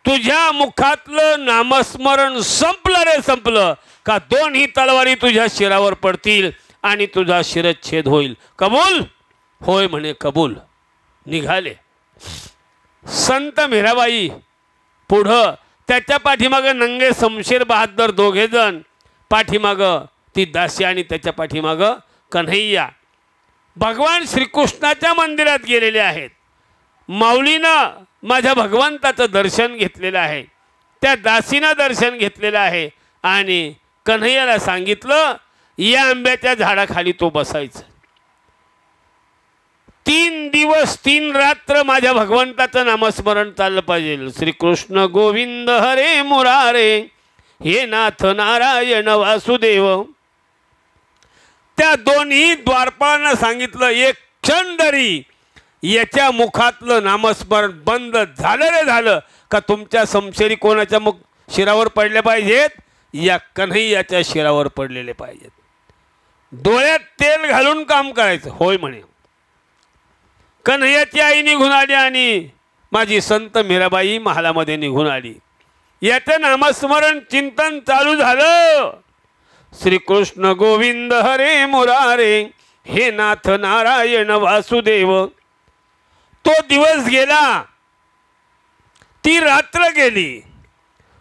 Speaker 1: तुझ्या मुखातलं नामस्मरण संपलं रे संपलं का 2ही तलवारी तुझ्या शिरावर पडतील आणि तुझा शिरच्छेद होईल. कबूल? होय म्हणे कबूल. निघाले. संत मीराबाई पुढं, त्याच्या पाठीमागं नंगे शमशेर बहादर 2 जण, पाठीमागं ती दासी आणि त्याच्या पाठीमागं कन्हैया भगवान श्रीकृष्णाच्या मंदिरात गेलेले आहेत. माऊलीनं माझ्या भगवंताचं दर्शन घेतलेलं आहे, त्या दासीनं दर्शन घेतलेलं आहे आणि कन्हैयाला सांगितलं या आंब्याच्या झाडाखाली तो बसायचं. 3 दिवस 3 रात्र माझ्या भगवंताचं नामस्मरण चाललं पाहिजे. श्रीकृष्ण गोविंद हरे मुरारे हे नाथ नारायण वासुदेव. त्या दोन्ही द्वारपाळांना सांगितलं एक क्षण जरी याच्या मुखातलं नामस्मरण बंद झालं रे झालं का तुमच्या शमशेरी कोणाच्या शिरावर पडले पाहिजेत? या कन्हैयाच्या शिरावर पडलेले पाहिजेत. डोळ्यात तेल घालून काम करायचं. होय म्हणे. कन्हैयाची आई निघून आली आणि माझी संत मीराबाई महालामध्ये निघून आली. याचं नामस्मरण चिंतन चालू झालं. श्रीकृष्ण गोविंद हरे मुरारे हे नाथ नारायण वासुदेव. तो दिवस गेला, ती रात्र गेली.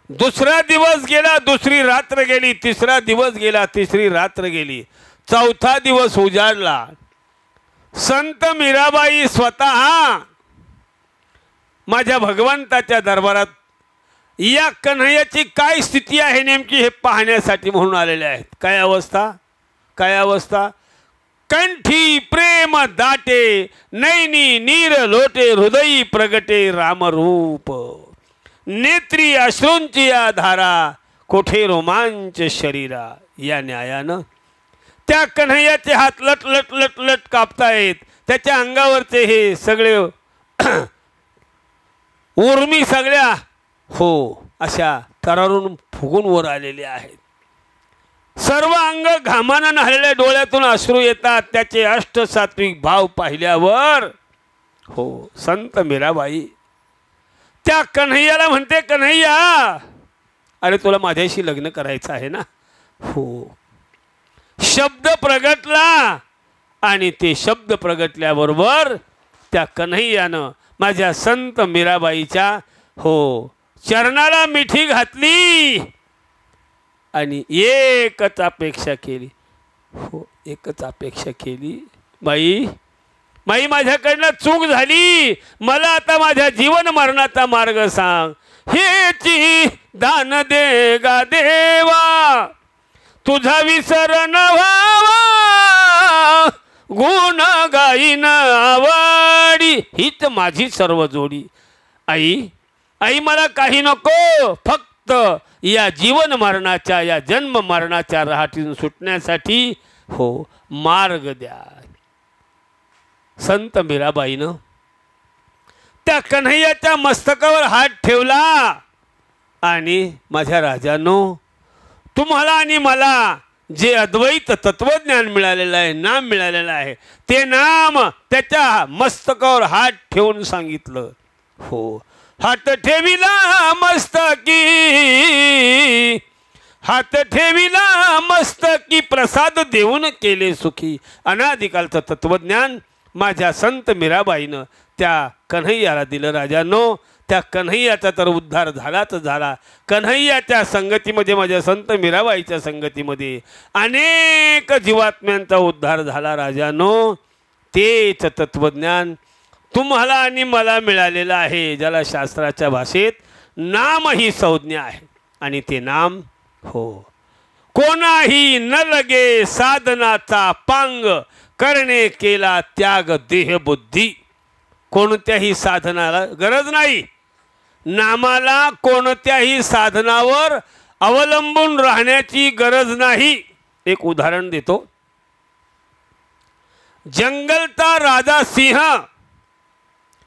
Speaker 1: दुसरा दिवस गेला, दुसरी रात्र गेली. तिसरा दिवस गेला, तिसरी रात्र गेली. चौथा दिवस उजाडला. संत मीराबाई स्वतः माझ्या भगवंताच्या दरबारात या कन्हैयाची काय स्थिती आहे नेमकी हे पाहण्यासाठी म्हणून आलेले आहेत. काय अवस्था, काय अवस्था. कंठी प्रेम दाटे, नैनी नीर लोटे, हृदयी प्रगटे रामरूप. नेत्री अश्रूंची या धारा, कोठे रोमांच शरीरा. या न्यायानं त्या कन्हैयाचे हात लट लट लट लट कापतायत. त्याच्या अंगावरचे हे सगळे उर्मी सगळ्या हो अशा तरारून फुगून वर आलेले आहेत. सर्व अंग घामानं न्हालेल्या डोळ्यातून अश्रू येतात. त्याचे अष्टसात्विक भाव पाहिल्यावर हो संत मीराबाई त्या कन्हैयाला म्हणते, कन्हैया अरे तुला माझ्याशी लग्न करायचं आहे ना? हो. शब्द प्रगटला आणि ते शब्द प्रगटल्याबरोबर त्या कन्हैयानं माझ्या संत मीराबाईच्या हो चरणाला मिठी घातली आणि एकच अपेक्षा केली. हो एकच अपेक्षा केली, बाई माई माझ्याकडनं चूक झाली, मला आता माझ्या जीवन मरणाचा मार्ग सांग. हेची दान दे गा देवा, तुझा विसर न व्हावा, गुण गाईन आवडी, हीच माझी सर्व जोडी. आई आई मला काही नको, फक्त या जीवन मरणाच्या या जन्म मरणाच्या राहाटीतून सुटण्यासाठी हो मार्ग द्या. संत मीराबाईनं त्या कन्हैयाच्या मस्तकावर हात ठेवला आणि माझ्या राजानो, तुम्हाला आणि मला जे अद्वैत तत्वज्ञान मिळालेलं आहे, नाम मिळालेलं आहे, ते नाम त्याच्या मस्तकावर हात ठेवून सांगितलं. हो हात ठेविला मस्तकी, हात ठेविला मस्तकी, प्रसाद देऊन केले सुखी. अनादिकालचं तत्वज्ञान माझ्या संत मीराबाईनं त्या कन्हैयाला दिलं. राजांनो, त्या कन्हैयाचा तर उद्धार झालाच झाला. कन्हैयाच्या संगतीमध्ये, माझ्या संत मीराबाईच्या संगतीमध्ये अनेक जीवात्म्यांचा उद्धार झाला. राजानो, तेच तत्वज्ञान तुम्हाला आणि मला मिळालेलं आहे, ज्याला शास्त्राच्या भाषेत नाम ही संज्ञा आहे. आणि ते नाम कोणाही न लगे साधनाचा पांग, करणे केला त्याग देह बुद्धी. कोणत्याही साधनाला गरज नाही, नामाला कोणत्याही साधनावर अवलंबून राहण्याची गरज नाही. एक उदाहरण देतो. जंगलचा राजा सिंह,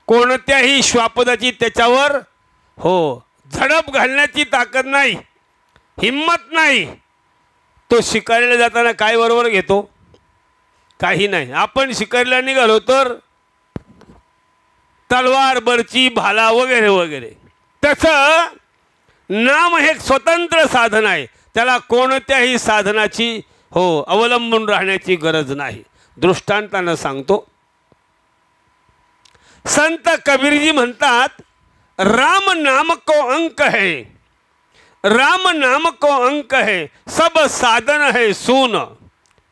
Speaker 1: कोणत्याही श्वापदाची त्याच्यावर झडप घालण्याची ताकद नाही, हिम्मत नाही. तो शिकारीला जाताना काय बरोबर घेतो? काही नाही. आपण शिकारीला निघालो तर तलवार, बर्ची, भाला वगैरे वगैरे. तसं नाम हे स्वतंत्र साधन आहे, त्याला कोणत्याही साधनाची अवलंबून राहण्याची गरज नाही. दृष्टांतानं सांगतो. संत कबीरजी म्हणतात, राम नाम को अंक है, राम नाम को अंक है, सब साधन है सून.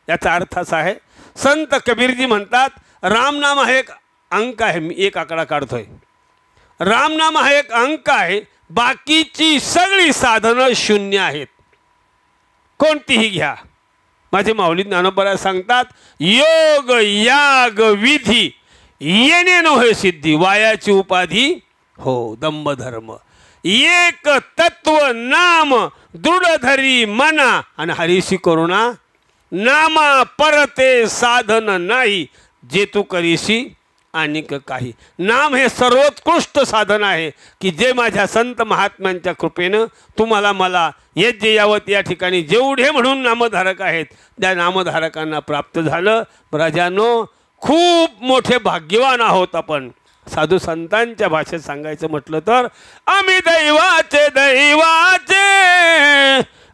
Speaker 1: याचा अर्थ असा आहे, संत कबीरजी म्हणतात राम नाम हा एक अंक आहे. मी एक आकडा काढतोय. राम नाम हा एक अंक आहे, बाकीची सगळी साधनं शून्य आहेत. कोणतीही घ्या. माझे माऊली ज्ञानोबा सांगतात, योग याग विधी येणे नव्हे सिद्धी, वायाची उपाधी दंभ धर्म. एक तत्व नाम दृढ धरी मना, आणि हरीशी करुणा. नामा परते साधन नाही, जे तू करीशी अनेक काही. नाम हे सर्वोत्कृष्ट साधन आहे की जे माझ्या संत महात्म्यांच्या कृपेनं तुम्हाला मला यज्ञ यावत या ठिकाणी जेवढे म्हणून नामधारक आहेत त्या नामधारकांना प्राप्त झालं. राजानो, खूप मोठे भाग्यवान आहोत आपण. साधू संतांच्या भाषेत सांगायचं म्हटलं तर, आम्ही दैवाचे दैवाचे,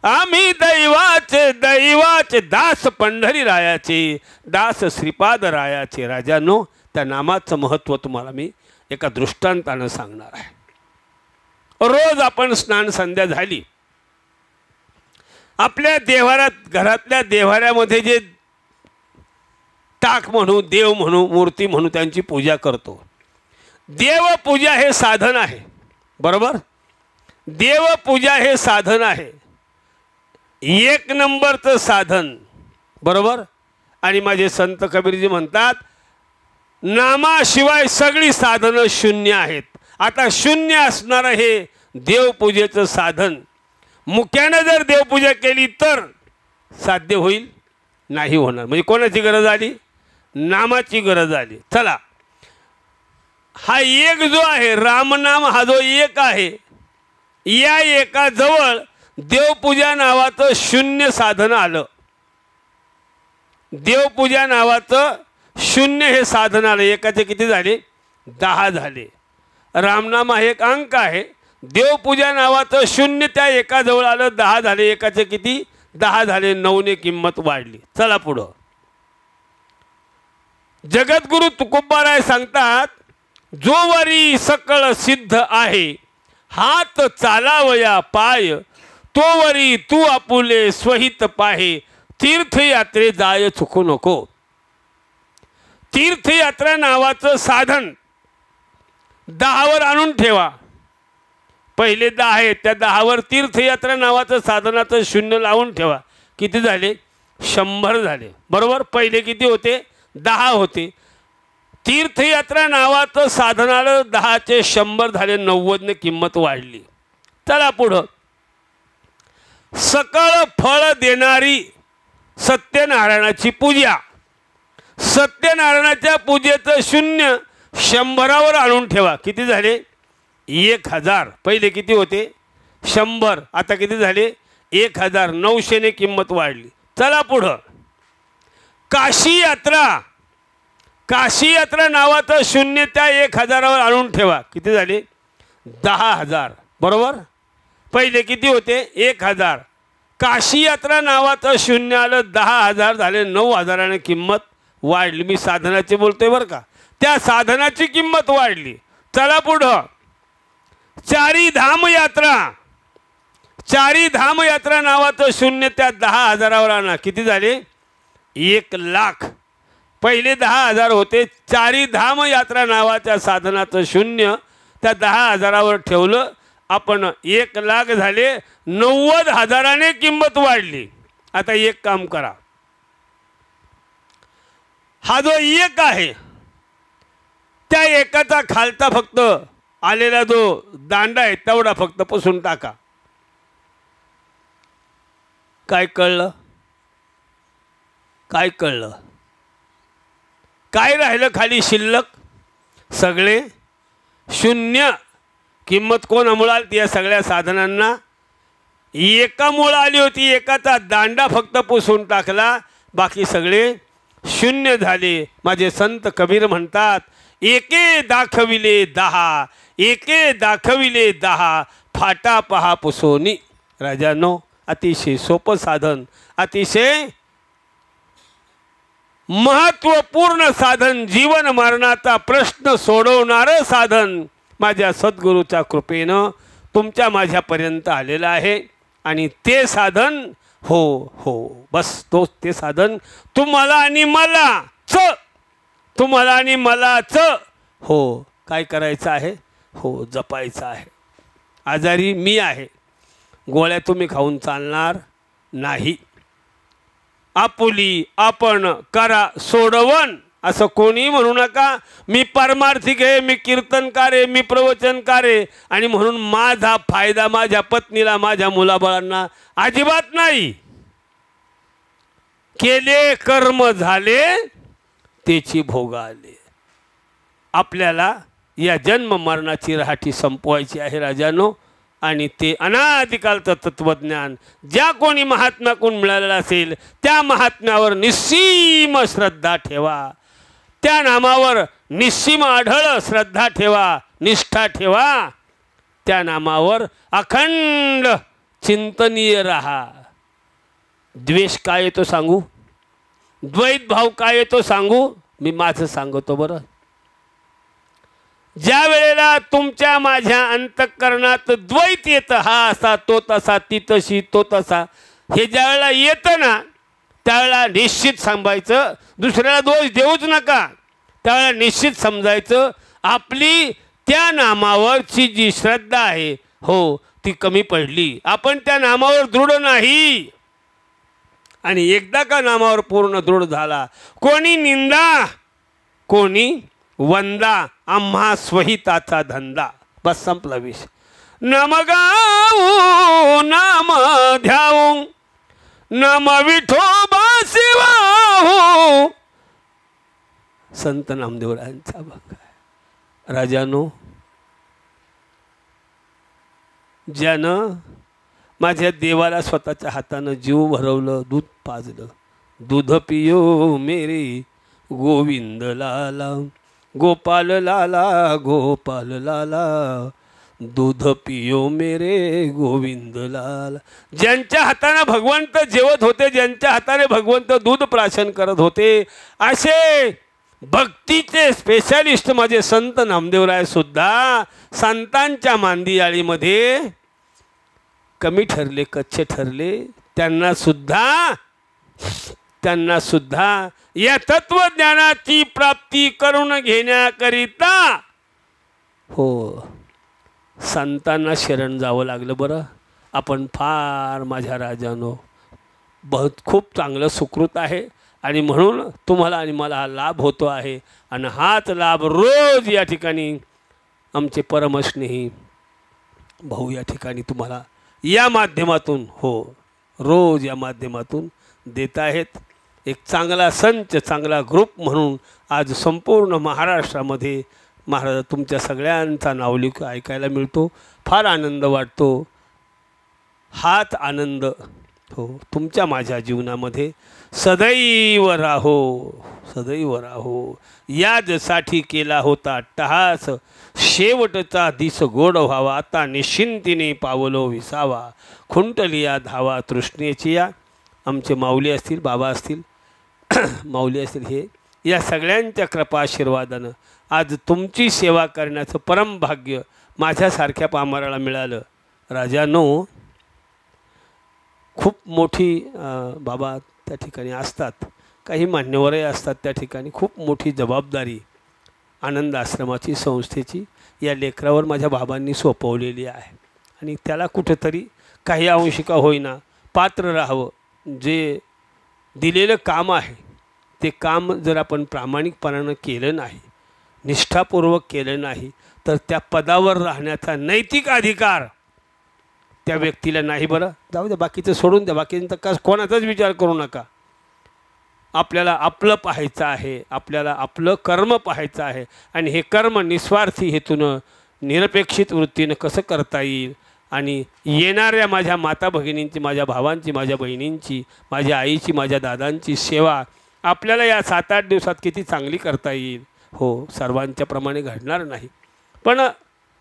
Speaker 1: आम्ही दैवाचे दैवाचे, दास पंढरी रायाचे, दास श्रीपाद रायाचे. राजानो, त्या नामाचं महत्त्व तुम्हाला मी एका दृष्टांतानं सांगणार आहे. रोज आपण स्नान संध्या झाली, आपल्या देवारात, घरातल्या देवाऱ्यामध्ये जे टाक म्हणू, देव म्हणू, मूर्ती म्हणू, त्यांची पूजा करतो. देवपूजा हे साधन आहे, बरोबर? देवपूजा हे साधन आहे, एक नंबरचं साधन, बरोबर? आणि माझे संत कबीरजी म्हणतात, नामाशिवाय सगळी साधनं शून्य आहेत. आता शून्य असणारं हे देवपूजेचं साधन, मुख्यानं जर देवपूजा केली तर साध्य होईल? नाही होणार. म्हणजे कोणाची गरज आली? नामाची गरज आली. चला, हा एक जो आहे रामनाम, हा जो एक आहे, या एकाजवळ देवपूजा नावाचं शून्य साधन आलं. देवपूजा नावाचं शून्य हे साधन आलं. एकाचे किती झाले? 10 झाले. रामनाम हा एक अंक आहे, देवपूजा नावाचं शून्य त्या एकाजवळ आलं, 10 झाले. एकाचे किती? 10 झाले. 9ने किंमत वाढली. चला पुढं. जगद्गुरु तुकोबाराय सांगतात, जोवरी सकळ सिद्ध आहे, हात चालावया पाय, तोवरी तू आपुले स्वहित पाहे, तीर्थयात्रे जाय चुकू नको. तीर्थयात्रा नावाचं साधन 10वर आणून ठेवा. पहिले 10 आहेत, त्या 10वर तीर्थयात्रा नावाचं साधनाचं शून्य लावून ठेवा. किती झाले? 100 झाले, बरोबर? पहिले किती होते? 10 होते. तीर्थयात्रा नावाचं साधन आलं, 10चे 100 झाले, 90ने किंमत वाढली. चला पुढं. सकळ फळ देणारी सत्यनारायणाची पूजा. सत्यनारायणाच्या पूजेचं शून्य 100वर आणून ठेवा. किती झाले? 1000. पहिले किती होते? 100. आता किती झाले? 1000. 900ने किंमत वाढली. चला पुढं. काशी यात्रा. काशी यात्रा नावाचं शून्य त्या 1000वर आणून ठेवा. किती झाले? 10000, बरोबर? पहिले किती होते? 1000. काशी यात्रा नावाचं शून्य आलं, 10000 झाले, 9000ने किंमत वाढली. मी साधनाची बोलतोय बरं का. त्या साधनाची किंमत वाढली. चला पुढं. चारी धाम यात्रा नावाचं शून्य त्या 10,000वर आणा. किती झाले? 1,00,000. पहिले 10,000 होते. चारी धाम यात्रा नावाच्या साधनाचं शून्य त्या 10,000वर ठेवलं आपण. 1,00,000 झाले. 90,000ने किंमत वाढली. आता एक काम करा, हा जो एक आहे त्या एकाचा खालचा फक्त आलेला जो दांडा आहे तेवढा फक्त पुसून टाका. काय कळलं? काय कळलं? काय राहिलं खाली शिल्लक? सगळे शून्य. किंमत कोणामुळे आली? या सगळ्या साधनांना एकामुळे आली होती. एकाचा दांडा फक्त पुसून टाकला, बाकी सगळे शून्य झाले. माझे संत कबीर म्हणतात, एके दाखविले 10, एके दाखविले 10, फाटा पहा पुसोनी. राजानो, अतिशय सोपं साधन, अतिशय महत्त्वपूर्ण साधन, जीवन मरणाचा प्रश्न सोडवणारं साधन माझ्या सद्गुरूच्या कृपेनं तुमच्या माझ्यापर्यंत आलेलं आहे. आणि ते साधन बस तोच ते साधन तुम्हाला आणि मलाच काय करायचं आहे? जपायचं आहे. आजारी मी आहे, गोळ्या तुम्ही खाऊन चालणार नाही. आपुली आपण करा सोडवण, असं कोणी म्हणू नका. मी परमार्थिक आहे, मी कीर्तनकार आहे, मी प्रवचनकार आहे आणि म्हणून माझा फायदा माझ्या पत्नीला, माझ्या मुलाबाळांना अजिबात नाही. केले कर्म झाले त्याची भोग आले. आपल्याला या जन्म मरणाची राहाटी संपवायची आहे राजानो. आणि ते अनादिकालचं तत्वज्ञान ज्या कोणी महात्म्याकडून मिळालेलं असेल त्या महात्म्यावर निस्सीम श्रद्धा ठेवा. त्या नामावर निस्सीम आढळ श्रद्धा ठेवा, निष्ठा ठेवा. त्या नामावर अखंड चिंतनीय राहा. द्वेष काय येतो सांगू? द्वैत भाव काय येतो सांगू? मी माझं सांगतो बरं. ज्या वेळेला तुमच्या माझ्या अंतःकरणात द्वैत येतं, हा असा तो तसा, ती तशी तो तसा, हे ज्या वेळेला येतं ना त्यावेळेला निश्चित समजायचं, दुसऱ्याला दोष देऊच नका. त्यावेळेला निश्चित समजायचं आपली त्या नामावरची जी श्रद्धा आहे ती कमी पडली. आपण त्या नामावर दृढ नाही. आणि एकदा का नामावर पूर्ण दृढ झाला, कोणी निंदा कोणी वंदा, आम्हा स्वहिताचा धंदा. बस संपला विषय. नम गाऊ नाम ध्याऊ, नम विठोबा शिवाहू. संत नामदेवरायांचा भक्त आहे. राजानो, ज्यानं माझ्या देवाला स्वतःच्या हातानं जीव भरवलं, दूध पाजलं, दूध पियो मेरे गोविंद लाला, गोपाल लाला, गोपाल लाला, दूध पियो मेरे गोविंद लाला. ज्यांच्या हाताने भगवंत जेवत होते, ज्यांच्या हाताने भगवंत दूध प्राशन करत होते, असे भक्तीचे स्पेशालिस्ट माझे संत नामदेवराय सुद्धा संतांच्या मांदियाळीमध्ये कमी ठरले, कच्चे ठरले. त्यांना सुद्धा या तत्वज्ञानाची प्राप्ती करून घेण्याकरिता संतांना शरण जावं लागलं. बरं, आपण फार माझ्या राजानो खूप चांगलं सुकृत आहे आणि म्हणून तुम्हाला आणि मला हा लाभ होतो आहे. आणि हाच लाभ रोज या ठिकाणी आमचे परमस्नेही भाऊ या ठिकाणी तुम्हाला या माध्यमातून रोज या माध्यमातून देत आहेत. एक चांगला संच, चांगला ग्रुप म्हणून आज संपूर्ण महाराष्ट्रामध्ये महाराज तुमच्या सगळ्यांचा नावलौकिक ऐकायला मिळतो. फार आनंद वाटतो. हाच आनंद तुमच्या माझ्या जीवनामध्ये सदैव राहो, सदैव राहो. यासाठी केला होता अट्टहास, शेवटचा दिस गोड व्हावा, आता निश्चिंतीने पावलो विसावा, खुंटलिया धावा तृष्णेची. या आमचे माऊली असतील, बाबा असतील, माऊली असतील, हे या सगळ्यांच्या कृपा आशीर्वादानं आज तुमची सेवा करण्याचं परम भाग्य माझ्यासारख्या पामराला मिळालं. राजानो, खूप मोठी बाबा त्या ठिकाणी असतात, काही मान्यवरही असतात त्या ठिकाणी. खूप मोठी जबाबदारी आनंद आश्रमाची, संस्थेची या लेकरावर माझ्या बाबांनी सोपवलेली आहे आणि त्याला कुठेतरी काही अंशी का होईना पात्र राहावं. जे दिलेलं काम आहे ते काम जर आपण प्रामाणिकपणानं केलं नाही, निष्ठापूर्वक केलं नाही, तर त्या पदावर राहण्याचा नैतिक अधिकार त्या व्यक्तीला नाही. बरं जाऊ द्या, बाकीचं सोडून द्या, बाकीचं का कोणाचाच विचार करू नका. आपल्याला आपलं पाहायचं आहे, आपल्याला आपलं कर्म पाहायचं आहे आणि हे कर्म निस्वार्थी हेतूनं निरपेक्षित वृत्तीनं कसं करता येईल आणि येणाऱ्या माझ्या माता भगिनींची, माझ्या भावांची, माझ्या बहिणींची, माझ्या आईची, माझ्या दादांची सेवा आपल्याला या 7-8 दिवसात किती चांगली करता येईल. हो, सर्वांच्या प्रमाणे घडणार नाही, पण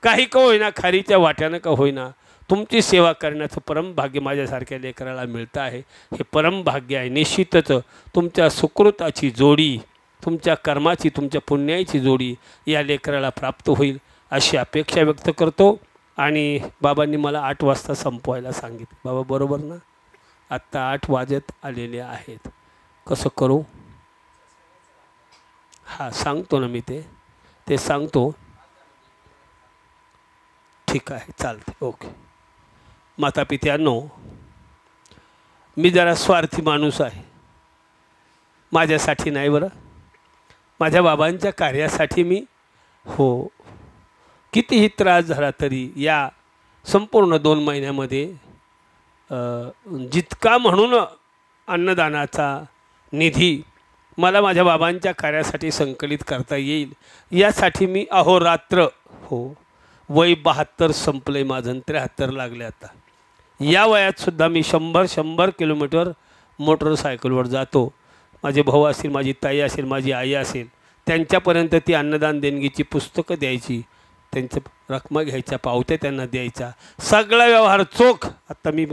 Speaker 1: काही का होईना, खारीच्या वाट्यानं का होईना तुमची सेवा करण्याचं परम भाग्य माझ्यासारख्या लेकराला मिळतं आहे. हे परम भाग्य आहे. निश्चितच तुमच्या सुकृताची जोडी, तुमच्या कर्माची, तुमच्या पुण्याची जोडी या लेकराला प्राप्त होईल अशी अपेक्षा व्यक्त करतो. आणि बाबांनी मला 8 वाजता संपवायला सांगितलं. बाबा बरोबर ना? आत्ता 8 वाजत आलेले आहेत. कसं करू? हां, सांगतो ना मी, ते सांगतो. ठीक आहे, चालते, ओके. मातापित्यांनो, मी जरा स्वार्थी माणूस आहे. माझ्यासाठी नाही बरं, माझ्या बाबांच्या कार्यासाठी मी हो कितीही त्रास झाला तरी या संपूर्ण 2 महिन्यामध्ये जितका म्हणून अन्नदानाचा निधी मला माझ्या बाबांच्या कार्यासाठी संकलित करता येईल यासाठी मी अहोरात्र हो, वय 72 संपलं आहे माझं, 73 लागले आता. या वयातसुद्धा मी 100 किलोमीटर मोटरसायकलवर जातो. माझे भाऊ असेल, माझी ताई असेल, माझी आई असेल, त्यांच्यापर्यंत ती अन्नदान देणगीची पुस्तकं द्यायची, त्यांच्या रकमा घ्यायच्या, पावत्या त्यांना द्यायचा, सगळा व्यवहार चोख. आत्ता मी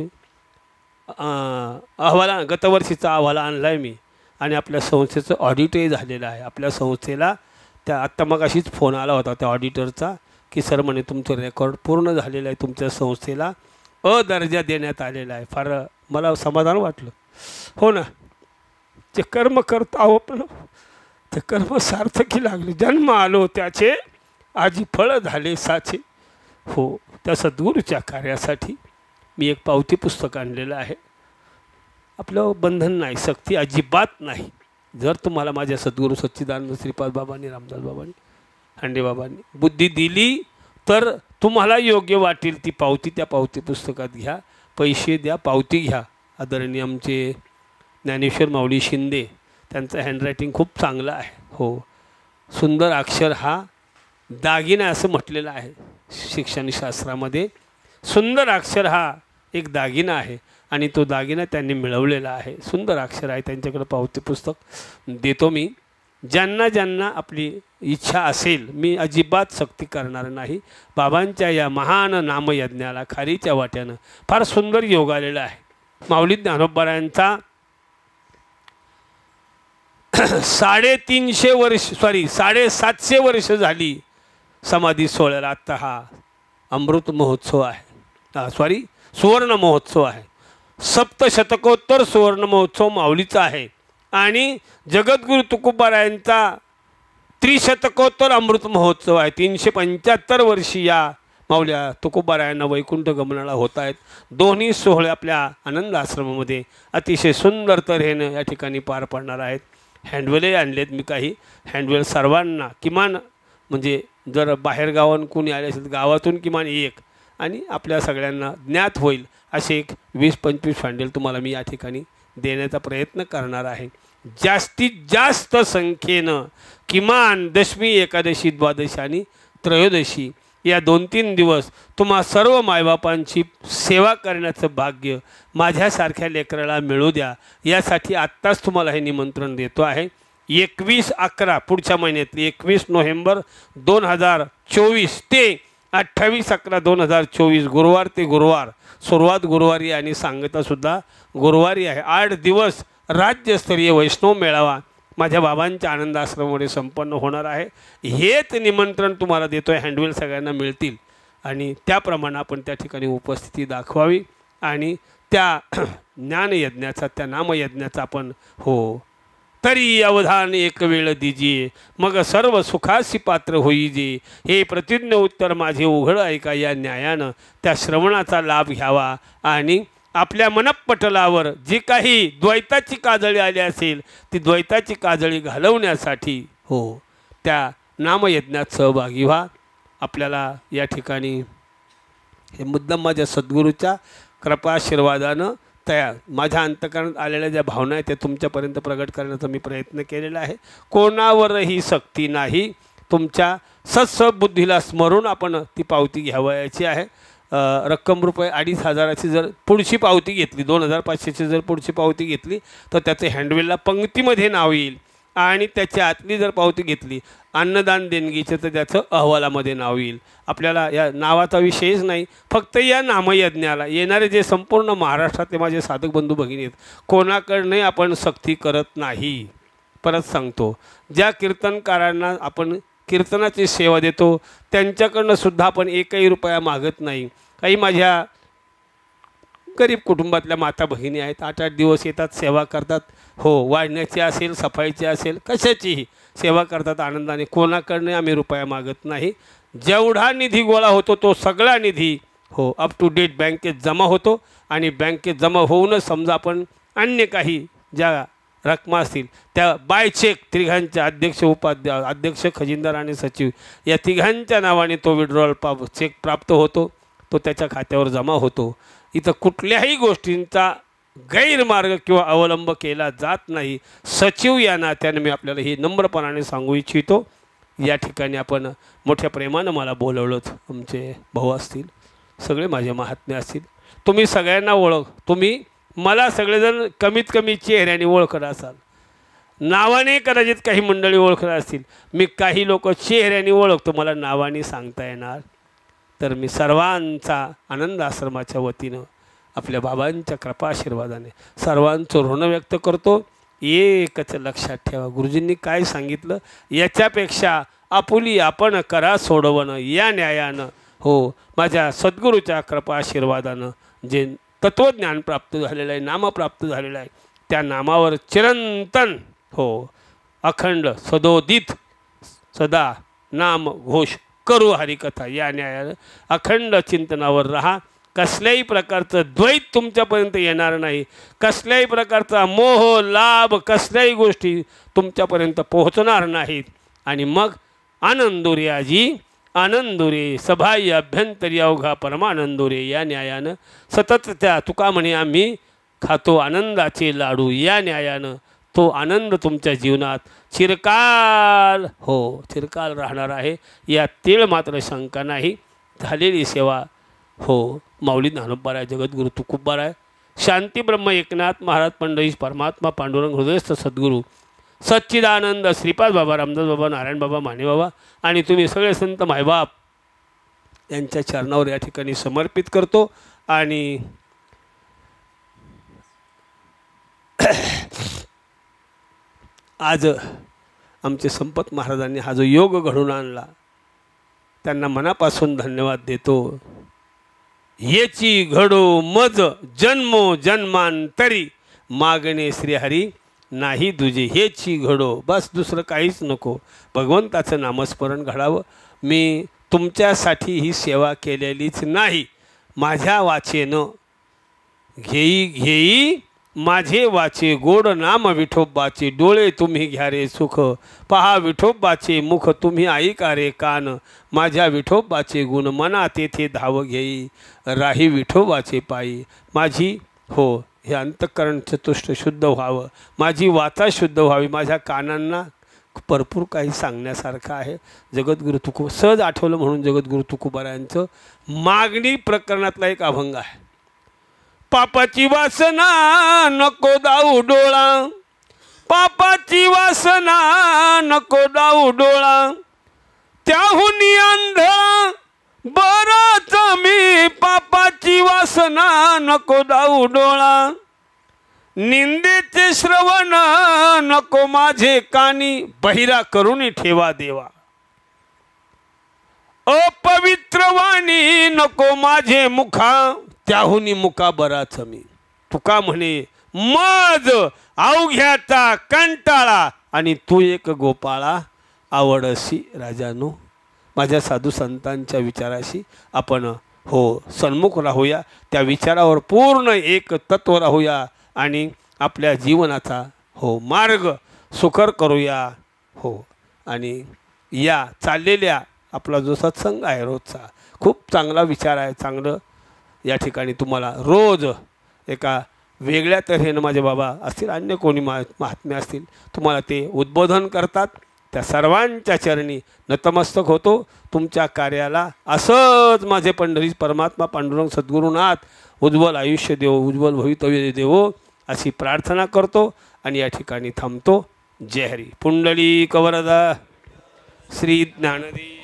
Speaker 1: गतवर्षीचा अहवाल आणला आहे मी आणि आपल्या संस्थेचं ऑडिटही झालेलं आहे. आपल्या संस्थेला त्या आत्ता मग अशीच फोन आला होता त्या ऑडिटरचा की सर म्हणे तुमचं रेकॉर्ड पूर्ण झालेलं आहे, तुमच्या संस्थेला दर्जा देण्यात आलेला आहे. फार मला समाधान वाटलं. हो ना, जे कर्म करतो आहो पण ते कर्म सार्थकी लागले. जन्म आलो त्याचे आजी फळं झाले साचे. हो, त्या सद्गुरूच्या कार्यासाठी मी एक पावती पुस्तक आणलेलं आहे. आपलं बंधन नाही, सक्ती अजिबात नाही. जर तुम्हाला माझ्या सद्गुरू सच्चिदानंद श्रीपाद बाबांनी, रामदास बाबांनी, हांडे बाबांनी बुद्धी दिली तर तुम्हाला योग्य वाटेल ती पावती त्या पावती पुस्तकात घ्या, पैसे द्या, पावती घ्या. आदरणीय आमचे ज्ञानेश्वर माऊली शिंदे, त्यांचं हँडरायटिंग खूप चांगलं आहे. हो, सुंदर अक्षर हा दागिना असं म्हटलेलं आहे शिक्षणशास्त्रामध्ये. सुंदर अक्षर हा एक दागिना आहे आणि तो दागिना त्यांनी मिळवलेला आहे. सुंदर अक्षर आहे. त्यांच्याकडे पावती पुस्तक देतो मी. ज्यांना ज्यांना आपली इच्छा असेल, मी अजिबात सक्ती करणार नाही. बाबांच्या या महान नामयज्ञाला खारीच्या वाट्यानं फार सुंदर योग आलेला आहे. माऊली ज्ञानोबारायांचा 750 वर्ष झाली समाधी सोहळ्याला. आत्ता हा अमृत महोत्सव आहे, सुवर्ण महोत्सव आहे. सप्तशतकोत्तर सुवर्ण महोत्सव माऊलीचा आहे आणि जगद्गुरु तुकोबारायांचा त्रिशतकोत्तर अमृत महोत्सव आहे. 375 वर्षी या माऊल्या तुकोबारायांना वैकुंठ गमनाला होत आहेत. दोन्ही सोहळे आपल्या आनंद आश्रमामध्ये अतिशय सुंदर तऱ्हेनं या ठिकाणी पार पडणार आहेत. हँडवेलही आणलेत मी काही. हँडवेल सर्वांना किमान, म्हणजे जर बाहेर गावातून कोणी आले असेल तर गावातून किमान एक, आणि आपल्या सगळ्यांना ज्ञात होईल असे एक 20-25 हँडवेल तुम्हाला मी या ठिकाणी देण्याचा प्रयत्न करणार आहे. जास्तीत जास्त संख्येनं किमान दशमी, एकादशी, द्वादशी आणि त्रयोदशी या 2-3 दिवस तुम्हा सर्व मायबापांची सेवा करण्याचं भाग्य माझ्यासारख्या लेकराला मिळू द्या, यासाठी आत्ताच तुम्हाला हे निमंत्रण देतो आहे. 21/11 पुढच्या महिन्यात 21 नोव्हेंबर 2024 ते 28/11/2024 गुरुवार ते गुरुवार, सुरुवात गुरुवारी आणि सांगतासुद्धा गुरुवारी आहे. 8 दिवस राज्यस्तरीय वैष्णव मेळावा माझ्या बाबांच्या आनंद आश्रमामध्ये संपन्न होणार आहे। हेच निमंत्रण तुम्हाला देतो आहे। हँडवेल सगळ्यांना मिळतील आणि त्याप्रमाणे आपण त्या ठिकाणी उपस्थिती दाखवावी आणि त्या ज्ञानयज्ञाचा त्या नामयज्ञाचा आपण हो तरी अवधान एक वेळ दीजिये मग सर्व सुखासी पात्र होईजे हे प्रतिज्ञ उत्तर माझे उघड ऐका या न्यायानं त्या श्रवणाचा लाभ घ्यावा आणि आपल्या मनपटलावर जी काही द्वैताची काजळी आली असेल ती द्वैताची काजळी घालवण्यासाठी हो त्या नामयज्ञात सहभागी व्हा। आपल्याला या ठिकाणी हे मुद्दाम माझ्या सद्गुरूच्या कृपाशीर्वादानं त्या माझ्या अंतकरणात आलेल्या ज्या भावना आहेत त्या तुमच्यापर्यंत प्रगट करण्याचा मी प्रयत्न केलेला आहे। कोणावरही सक्ती नाही, तुमच्या सत्सबुद्धीला स्मरून आपण ती पावती घ्यावयाची आहे। रक्कम रुपये 2500ची जर पुढची पावती घेतली 2500ची जर पुढची पावती घेतली तर त्याचे हँडवेलला पंक्तीमध्ये नाव येईल आणि त्याच्या आतली जर पावती घेतली अन्नदान देणगीचे तर त्याचं अहवालामध्ये नाव येईल। आपल्याला या नावाचा विषयच नाही, फक्त या नामयज्ञाला येणारे जे संपूर्ण महाराष्ट्रातले माझे साधक बंधू भगिनी आहेत कोणाकडे आपण सक्ती करत नाही। परत सांगतो, ज्या कीर्तनकारांना आपण कीर्तनाची सेवा देतो त्यांच्याकडनं सुद्धा आपण एकही रुपया मागत नाही। काही माझ्या गरीब कुटुंबातल्या माता भगिनी आहेत 8-8 दिवस येतात सेवा करतात हो वाढण्याची असेल सफाईची असेल कशाचीही सेवा करतात आनंदाने। कोणाकडनं आम्ही रुपया मागत नाही। जेवढा निधी गोळा होतो तो सगळा निधी हो अप टू डेट बँकेत जमा होतो आणि बँकेत जमा होऊनच समजा आपण अन्य काही ज्या रकमा असतील त्या बाय चेक तिघांच्या अध्यक्ष खजिनदार आणि सचिव या तिघांच्या नावाने तो विड्रॉल चेक प्राप्त होतो, तो त्याच्या खात्यावर जमा होतो। इथं कुठल्याही गोष्टींचा गैरमार्ग किंवा अवलंब केला जात नाही। सचिव या नात्याने मी आपल्याला हे नम्रपणाने सांगू इच्छितो। या ठिकाणी आपण मोठ्या प्रेमानं मला बोलवलंच, आमचे भाऊ असतील सगळे माझे महात्मे असतील, तुम्ही सगळ्यांना तुम्ही मला सगळेजण कमीत कमी चेहऱ्याने ओळखत असाल, नावाने कदाचित काही मंडळी ओळखत असतील, मी काही लोक चेहऱ्याने ओळखतो मला नावाने सांगता येणार। तर मी सर्वांचा आनंद आश्रमाच्या वतीनं आपल्या बाबांच्या कृपाशीर्वादाने सर्वांचं ऋण व्यक्त करतो। एकच लक्षात ठेवा, गुरुजींनी काय सांगितलं याच्यापेक्षा आपुली आपण करा सोडवणं या न्यायानं हो माझ्या सद्गुरूच्या कृपाशीर्वादानं जे तत्वज्ञान प्राप्त झालेलं आहे, नाम प्राप्त झालेलं आहे, त्या नामावर चिरंतन हो अखंड सदोदित सदा नाम घोष करू हरिकथा या न्यायानं अखंड चिंतनावर राहा। कसल्याही प्रकारचं द्वैत तुमच्यापर्यंत येणार नाही, कसल्याही प्रकारचा मोह लाभ कसल्याही गोष्टी तुमच्यापर्यंत पोहोचणार नाहीत आणि मग आनंदोर्याजी आनंदोरे सभाई अभ्यंतरी अवघा परमानंदोरे या न्यायानं सतत त्या तुका म्हणे आम्ही खातो आनंदाचे लाडू या न्यायानं तो आनंद तुमच्या जीवनात चिरकाल हो चिरकाल राहणार आहे या तीळ मात्र शंका नाही। झालेली सेवा हो माऊली ज्ञानोबाराय जगद्गुरु तुकोबाराय शांती ब्रह्म एकनाथ महाराज पंढरीश परमात्मा पांडुरंग हृदयस्थ सद्गुरू सच्चिदानंद श्रीपाद बाबा रामदास बाबा नारायण बाबा माने बाबा आणि तुम्ही सगळे संत मायबाप यांच्या चरणावर या ठिकाणी समर्पित करतो। आणि आज आमचे संपत महाराजांनी हा जो योग घडून आणला त्यांना मनापासून धन्यवाद देतो। येची घडो मज जन्मो जन्मांतरी मागणे श्रीहरी नाही दुजे हेची घडो, बस दुसरं काहीच नको, भगवंताचं नामस्मरण घडावं। मी तुमच्यासाठी ही सेवा केलेलीच नाही, माझ्या वाचेनं घेई माझे वाचे गोड नाम विठोबाचे डोळे तुम्ही घ्या रे सुख पहा विठोबाचे मुख तुम्ही ऐका रे कान माझ्या विठोबाचे गुण मना तेथे धाव घेई राही विठोबाचे पायी माझी हो हे अंतःकरण चतुष्ट शुद्ध व्हावं, माझी वाचा शुद्ध व्हावी, माझ्या कानांना भरपूर काही सांगण्यासारखं आहे। जगद्गुरु तुकोबा सहज आठवलं म्हणून जगद्गुरु तुकोबारायांचं मागणी प्रकरणातला एक अभंग आहे। पापाची वासना नको दाऊ डोळा, पापाची वासना नको दाऊ डोळा, त्याहुनी अंधळा बरच मी पापाची वासना नको दाऊ डोळा, निंदेचे श्रवण नको माझे कानी, बहिरा करून ठेवा देवा. अपवित्र वाणी नको माझे मुखा, त्याहुनी मुका बराच मी. तुका म्हणे मज अवघ्याचा कंटाळा, आणि तू एक गोपाळा आवडसी राजानो. माझ्या साधू संतांच्या विचाराशी आपण सन्मुख राहूया, त्या विचारावर पूर्ण एक तत्व राहूया आणि आपल्या जीवनाचा मार्ग सुकर करूया. आणि या चाललेल्या आपला जो सत्संग आहे रोजचा खूप चांगला विचार आहे. चांगलं या ठिकाणी तुम्हाला रोज एका वेगळ्या तऱ्हेनं माझे बाबा असतील, अन्य कोणी महात्मे असतील, तुम्हाला ते उद्बोधन करतात. त्या सर्वांच्या चरणी नतमस्तक होतो. तुमच्या कार्याला असंच माझे पंढरी परमात्मा पांडुरंग सद्गुरुनाथ उज्ज्वल आयुष्य देवो, उज्ज्वल भवितव्य देवो अशी प्रार्थना करतो आणि या ठिकाणी थांबतो. जय हरी. पुंडलिक वरदा श्री ज्ञानदेव.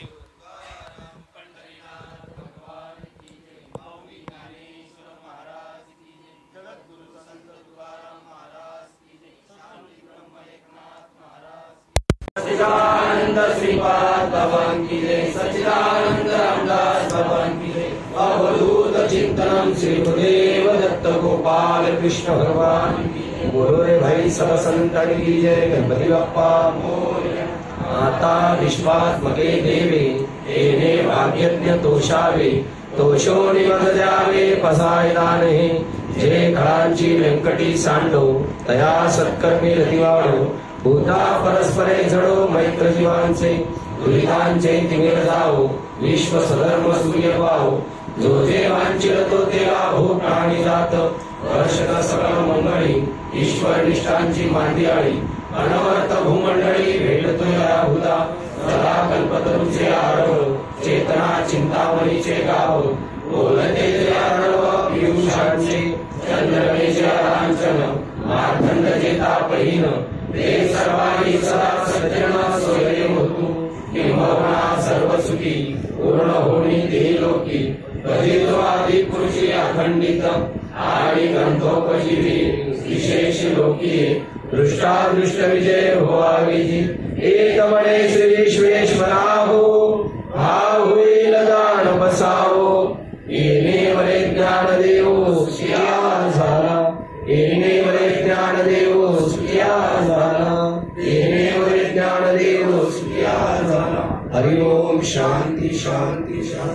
Speaker 2: सच्चिदानंद श्रीपाद भगवान की जय. सच्चिदानंद रामदास भगवान की जय. अवधूत चिंतनम श्री गुरुदेव दत्त गोपाल कृष्ण भगवान की जय. गुरुरे भाई सब संतन की जय. गणपति बाप्पा मोरया. माता विश्वात्मके देवे, येने भाग्यज्ञ तोषावे, तोषो निवद द्यावे पसायदाने. जे खळांची व्यंकटी सांडो, तया सत्कर्मी रती वाढो. भूता परस्परे झडो मैत्र जीवांचे, दुरितांचे तिमिर जाओ, विश्व सधर्म सूर्य पाहो. जो जे वांछित तो ते लाभो प्राणी जात, वर्षत सकल मंगळी, ईश्वर निष्ठांची मांदियाळी. अनवर्त भूमंडळी भेटतो या भूता, सदा कल्पतरूचे आरव, चेतना चिंतामणीचे गाव. बोलते जे आरव पियुषांचे, चंद्रमेचे लांछन, मार्तंड जे तापहीन. ते सर्वांनी सदा सज्जन सोयरे होतू, किंबहुना सर्व सुखी पूर्ण होणी ते लोकी. कधी तो आदि पुरुषी अखंडित, आणि ग्रंथोपजीवी विशेष लोकी. दृष्टादृष्ट विजय होवावी, एक बळे श्री विश्वेश्वरा हो. भाव होईल दान बसावो, येणे वरे ज्ञान देवो सिया झाला. येणे वरे ज्ञान देवो सुखिया झाला. येणे वरे ज्ञान देवो सुखिया झाला. हरि ओम. शांती शांती शांती.